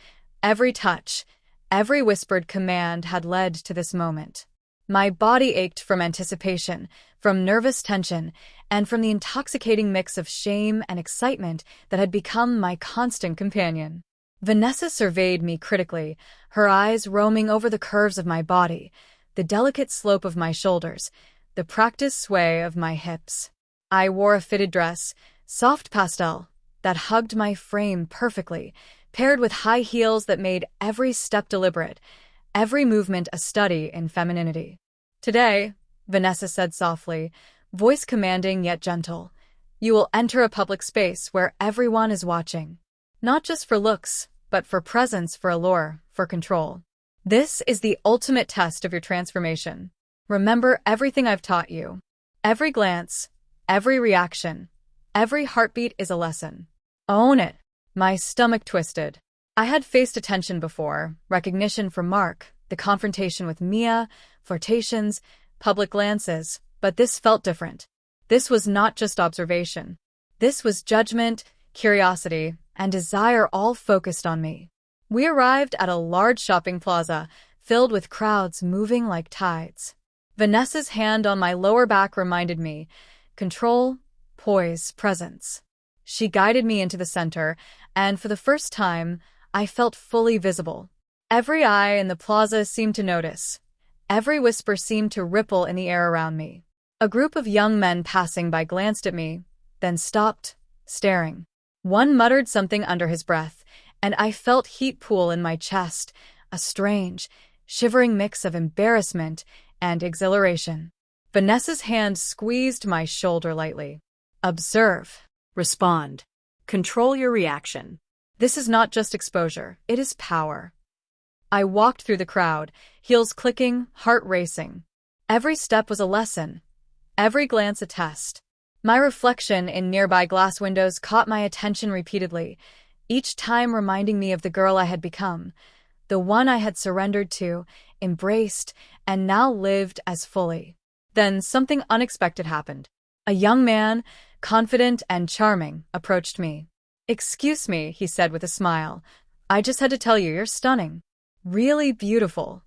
every touch, every whispered command had led to this moment. My body ached from anticipation, from nervous tension, and from the intoxicating mix of shame and excitement that had become my constant companion. Vanessa surveyed me critically, her eyes roaming over the curves of my body, the delicate slope of my shoulders, the practiced sway of my hips. I wore a fitted dress, soft pastel, that hugged my frame perfectly, paired with high heels that made every step deliberate, every movement a study in femininity. Today, Vanessa said softly, voice commanding yet gentle, you will enter a public space where everyone is watching. Not just for looks, but for presence, for allure, for control. This is the ultimate test of your transformation. Remember everything I've taught you. Every glance, every reaction, every heartbeat is a lesson. Own it. My stomach twisted. I had faced attention before, recognition from Mark, the confrontation with Mia, flirtations, public glances, but this felt different. This was not just observation. This was judgment, curiosity, and desire all focused on me. We arrived at a large shopping plaza, filled with crowds moving like tides. Vanessa's hand on my lower back reminded me, control, poise, presence. She guided me into the center, and for the first time, I felt fully visible. Every eye in the plaza seemed to notice. Every whisper seemed to ripple in the air around me. A group of young men passing by glanced at me, then stopped, staring. One muttered something under his breath, and I felt heat pool in my chest, a strange, shivering mix of embarrassment and exhilaration. Vanessa's hand squeezed my shoulder lightly. Observe. Respond. Control your reaction. This is not just exposure, it is power. I walked through the crowd, heels clicking, heart racing. Every step was a lesson, every glance a test. My reflection in nearby glass windows caught my attention repeatedly, each time reminding me of the girl I had become, the one I had surrendered to, embraced, and now lived as fully. Then something unexpected happened. A young man, confident and charming, approached me. "Excuse me," he said with a smile. "I just had to tell you, you're stunning. Really beautiful."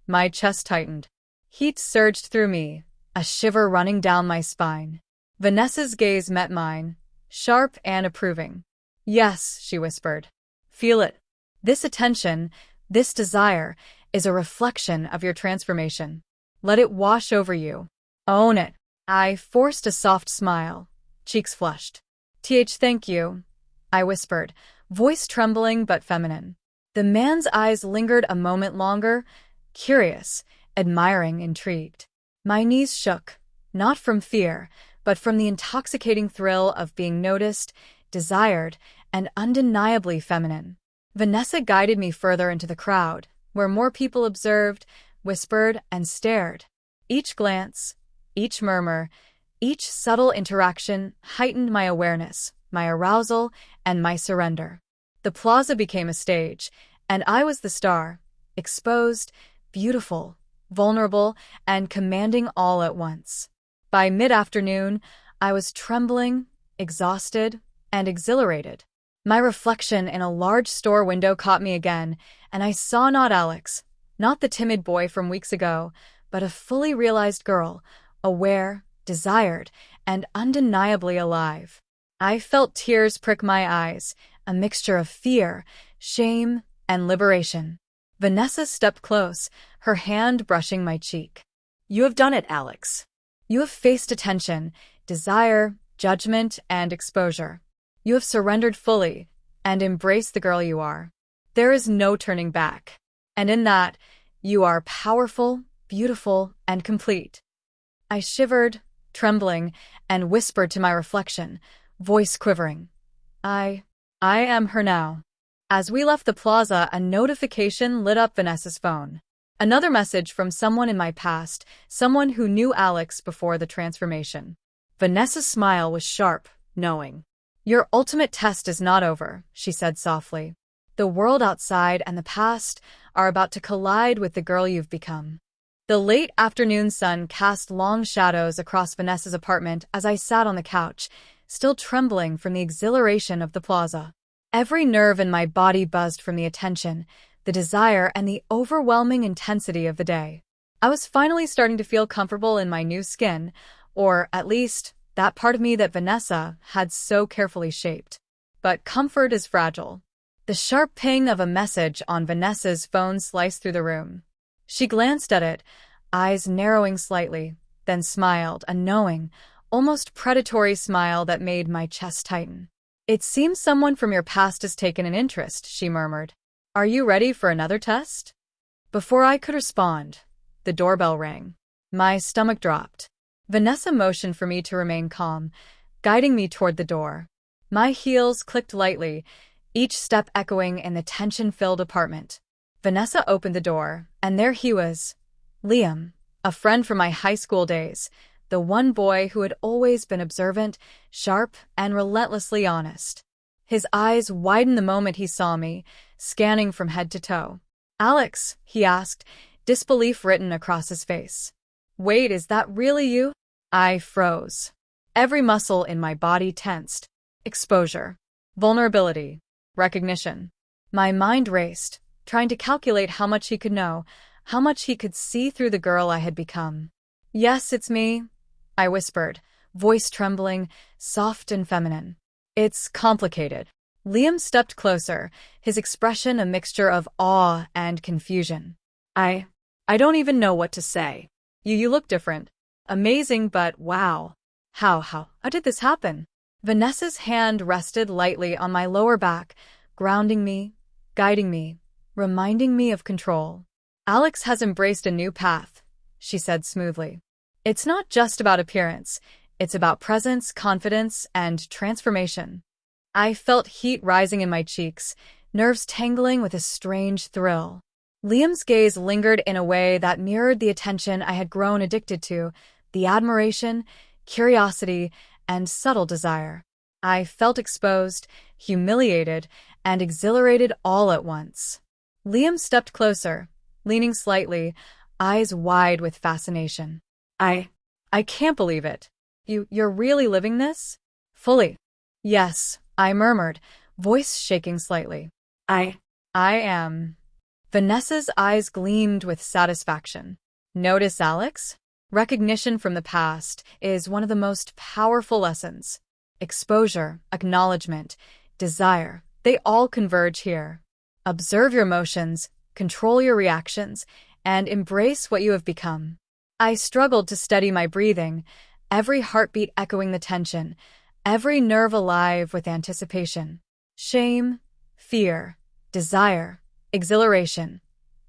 My chest tightened. Heat surged through me, a shiver running down my spine. Vanessa's gaze met mine, sharp and approving. "Yes," she whispered. "Feel it. This attention, this desire, is a reflection of your transformation. Let it wash over you. Own it." I forced a soft smile, cheeks flushed. Thank you," I whispered, voice trembling but feminine. The man's eyes lingered a moment longer, curious, admiring, intrigued. My knees shook, not from fear, but from the intoxicating thrill of being noticed, desired, and undeniably feminine. Vanessa guided me further into the crowd, where more people observed, whispered, and stared. Each glance, each murmur, each subtle interaction heightened my awareness, my arousal, and my surrender. The plaza became a stage, and I was the star, exposed, beautiful, vulnerable, and commanding all at once. By mid-afternoon, I was trembling, exhausted, and exhilarated. My reflection in a large store window caught me again, and I saw not Alex, not the timid boy from weeks ago, but a fully realized girl, aware, desired, and undeniably alive. I felt tears prick my eyes, a mixture of fear, shame, and liberation. Vanessa stepped close, her hand brushing my cheek. You have done it, Alex. You have faced attention, desire, judgment, and exposure. You have surrendered fully and embraced the girl you are. There is no turning back. And in that, you are powerful, beautiful, and complete. I shivered, trembling, and whispered to my reflection, voice quivering. I am her now. As we left the plaza, a notification lit up Vanessa's phone. Another message from someone in my past, someone who knew Alex before the transformation. Vanessa's smile was sharp, knowing. "Your ultimate test is not over," she said softly. "The world outside and the past are about to collide with the girl you've become." The late afternoon sun cast long shadows across Vanessa's apartment as I sat on the couch, still trembling from the exhilaration of the plaza. Every nerve in my body buzzed from the attention, the desire, and the overwhelming intensity of the day. I was finally starting to feel comfortable in my new skin, or at least that part of me that Vanessa had so carefully shaped. But comfort is fragile. The sharp ping of a message on Vanessa's phone sliced through the room. She glanced at it, eyes narrowing slightly, then smiled, a knowing, almost predatory smile that made my chest tighten. "It seems someone from your past has taken an interest," she murmured. "Are you ready for another test?" Before I could respond, the doorbell rang. My stomach dropped. Vanessa motioned for me to remain calm, guiding me toward the door. My heels clicked lightly, each step echoing in the tension-filled apartment. Vanessa opened the door, and there he was, Liam, a friend from my high school days, the one boy who had always been observant, sharp, and relentlessly honest. His eyes widened the moment he saw me, scanning from head to toe. "Alex," he asked, disbelief written across his face. "Wait, is that really you?" I froze. Every muscle in my body tensed. Exposure. Vulnerability. Recognition. My mind raced, trying to calculate how much he could know, how much he could see through the girl I had become. "Yes, it's me," I whispered, voice trembling, soft and feminine. "It's complicated." Liam stepped closer, his expression a mixture of awe and confusion. I don't even know what to say. You look different. Amazing, but wow. How did this happen?" Vanessa's hand rested lightly on my lower back, grounding me, guiding me, reminding me of control. "Alex has embraced a new path," she said smoothly. "It's not just about appearance, it's about presence, confidence, and transformation." I felt heat rising in my cheeks, nerves tangling with a strange thrill. Liam's gaze lingered in a way that mirrored the attention I had grown addicted to, the admiration, curiosity, and subtle desire. I felt exposed, humiliated, and exhilarated all at once. Liam stepped closer, leaning slightly, eyes wide with fascination. I can't believe it. You're really living this? Fully. Yes, I murmured, voice shaking slightly. I am. Vanessa's eyes gleamed with satisfaction. Notice, Alex? Recognition from the past is one of the most powerful lessons. Exposure, acknowledgement, desire, they all converge here. Observe your emotions, control your reactions, and embrace what you have become. I struggled to steady my breathing, every heartbeat echoing the tension, every nerve alive with anticipation. Shame, fear, desire, exhilaration,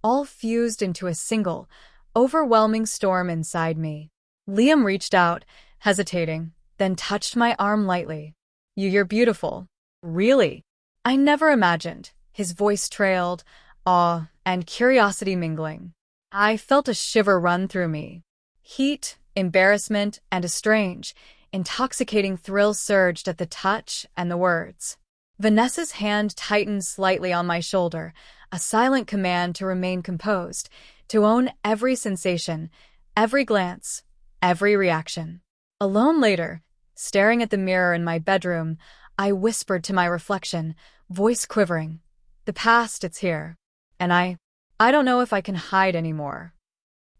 all fused into a single, overwhelming storm inside me. Liam reached out, hesitating, then touched my arm lightly. You're beautiful. Really? I never imagined. His voice trailed, awe and curiosity mingling. I felt a shiver run through me. Heat, embarrassment, and a strange, intoxicating thrill surged at the touch and the words. Vanessa's hand tightened slightly on my shoulder, a silent command to remain composed, to own every sensation, every glance, every reaction. Alone later, staring at the mirror in my bedroom, I whispered to my reflection, voice quivering. The past, it's here. And I don't know if I can hide anymore.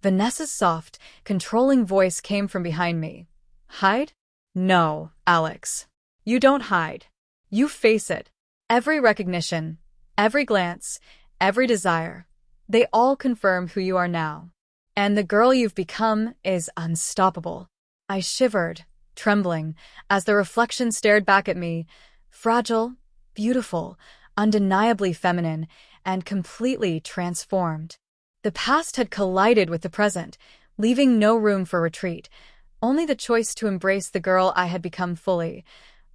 Vanessa's soft, controlling voice came from behind me. Hide? No, Alex. You don't hide. You face it. Every recognition, every glance, every desire, they all confirm who you are now. And the girl you've become is unstoppable. I shivered, trembling, as the reflection stared back at me, fragile, beautiful, undeniably feminine, and completely transformed. The past had collided with the present, leaving no room for retreat, only the choice to embrace the girl I had become fully,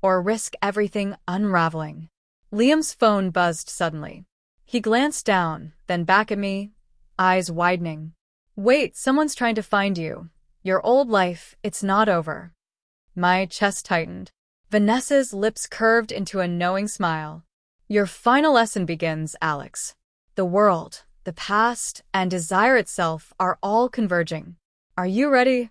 or risk everything unraveling. Liam's phone buzzed suddenly. He glanced down, then back at me, eyes widening. Wait, someone's trying to find you. Your old life, it's not over. My chest tightened. Vanessa's lips curved into a knowing smile. Your final lesson begins, Alex. The world, the past, and desire itself are all converging. Are you ready?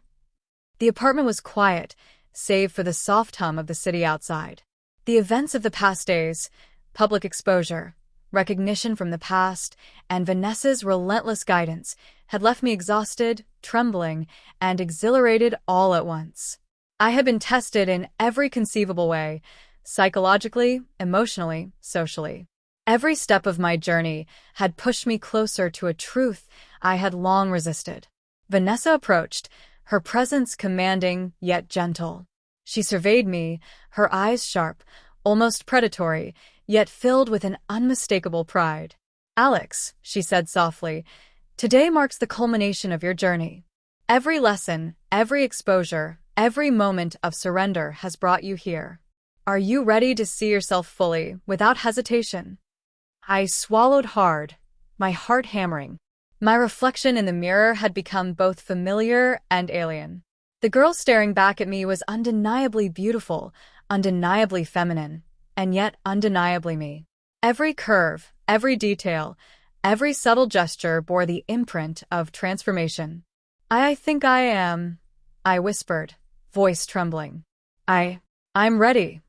The apartment was quiet, save for the soft hum of the city outside. The events of the past days, public exposure, recognition from the past, and Vanessa's relentless guidance had left me exhausted, trembling, and exhilarated all at once. I had been tested in every conceivable way, psychologically, emotionally, socially. Every step of my journey had pushed me closer to a truth I had long resisted. Vanessa approached, her presence commanding yet gentle. She surveyed me, her eyes sharp, almost predatory, yet filled with an unmistakable pride. Alex, she said softly, today marks the culmination of your journey. Every lesson, every exposure, every moment of surrender has brought you here. Are you ready to see yourself fully, without hesitation? I swallowed hard, my heart hammering. My reflection in the mirror had become both familiar and alien. The girl staring back at me was undeniably beautiful, undeniably feminine, and yet undeniably me. Every curve, every detail, every subtle gesture bore the imprint of transformation. I think I am, I whispered, voice trembling. I'm ready.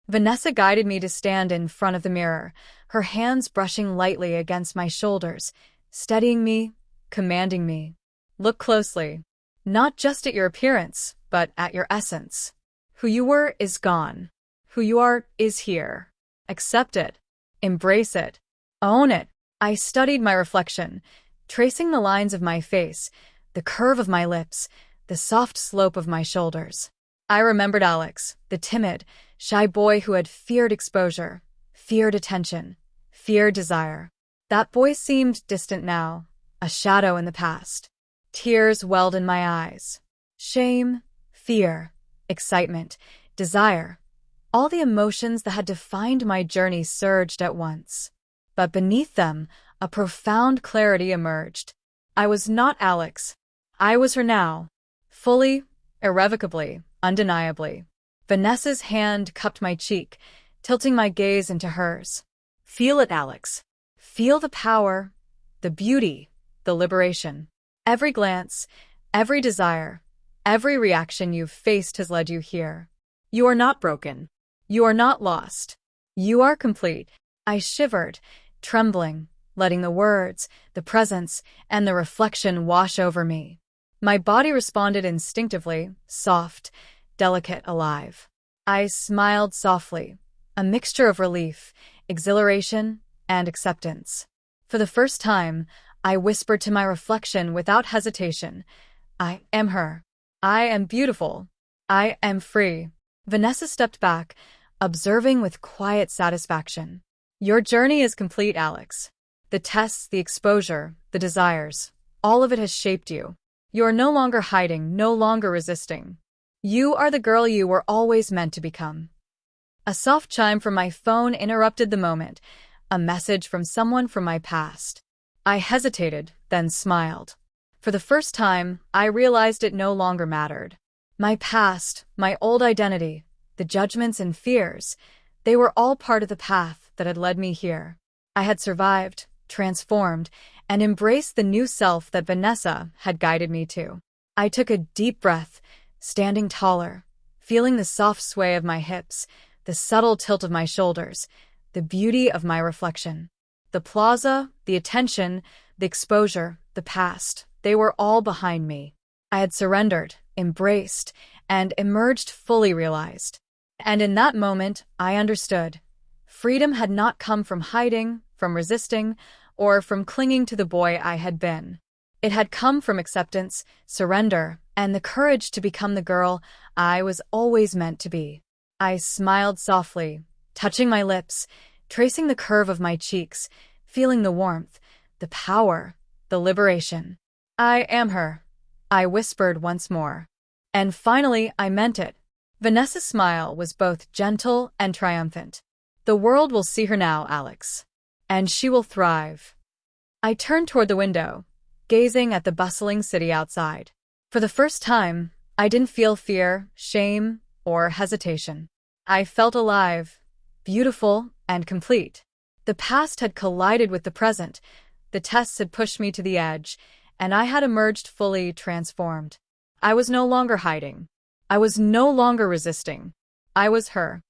Vanessa guided me to stand in front of the mirror, her hands brushing lightly against my shoulders, steadying me, commanding me. Look closely. Not just at your appearance, but at your essence. Who you were is gone. Who you are is here. Accept it. Embrace it. Own it. I studied my reflection, tracing the lines of my face, the curve of my lips, the soft slope of my shoulders. I remembered Alex, the timid, shy boy who had feared exposure, feared attention, feared desire. That boy seemed distant now, a shadow in the past. Tears welled in my eyes. Shame, fear, excitement, desire. All the emotions that had defined my journey surged at once. But beneath them, a profound clarity emerged. I was not Alex. I was her now. Fully, irrevocably, undeniably. Vanessa's hand cupped my cheek, tilting my gaze into hers. Feel it, Alex. Feel the power, the beauty, the liberation. Every glance, every desire, every reaction you've faced has led you here. You are not broken. You are not lost. You are complete. I shivered, trembling, letting the words, the presence, and the reflection wash over me. My body responded instinctively, soft, delicate, alive. I smiled softly, a mixture of relief, exhilaration, and acceptance. For the first time, I whispered to my reflection without hesitation, I am her. I am beautiful. I am free. Vanessa stepped back, observing with quiet satisfaction. Your journey is complete, Alex. The tests, the exposure, the desires, all of it has shaped you. You are no longer hiding, no longer resisting. You are the girl you were always meant to become. A soft chime from my phone interrupted the moment, a message from someone from my past. I hesitated, then smiled. For the first time, I realized it no longer mattered. My past, my old identity, the judgments and fears, they were all part of the path that had led me here. I had survived, transformed, and embraced the new self that Vanessa had guided me to. I took a deep breath, standing taller, feeling the soft sway of my hips, the subtle tilt of my shoulders, the beauty of my reflection. The plaza, the attention, the exposure, the past, they were all behind me. I had surrendered, embraced, and emerged fully realized. And in that moment, I understood. Freedom had not come from hiding, from resisting, or from clinging to the boy I had been. It had come from acceptance, surrender, and the courage to become the girl I was always meant to be. I smiled softly, touching my lips, tracing the curve of my cheeks, feeling the warmth, the power, the liberation. I am her, I whispered once more. And finally, I meant it. Vanessa's smile was both gentle and triumphant. The world will see her now, Alex. And she will thrive. I turned toward the window, gazing at the bustling city outside. For the first time, I didn't feel fear, shame, or hesitation. I felt alive, beautiful, and complete. The past had collided with the present, the tests had pushed me to the edge, and I had emerged fully transformed. I was no longer hiding. I was no longer resisting. I was her.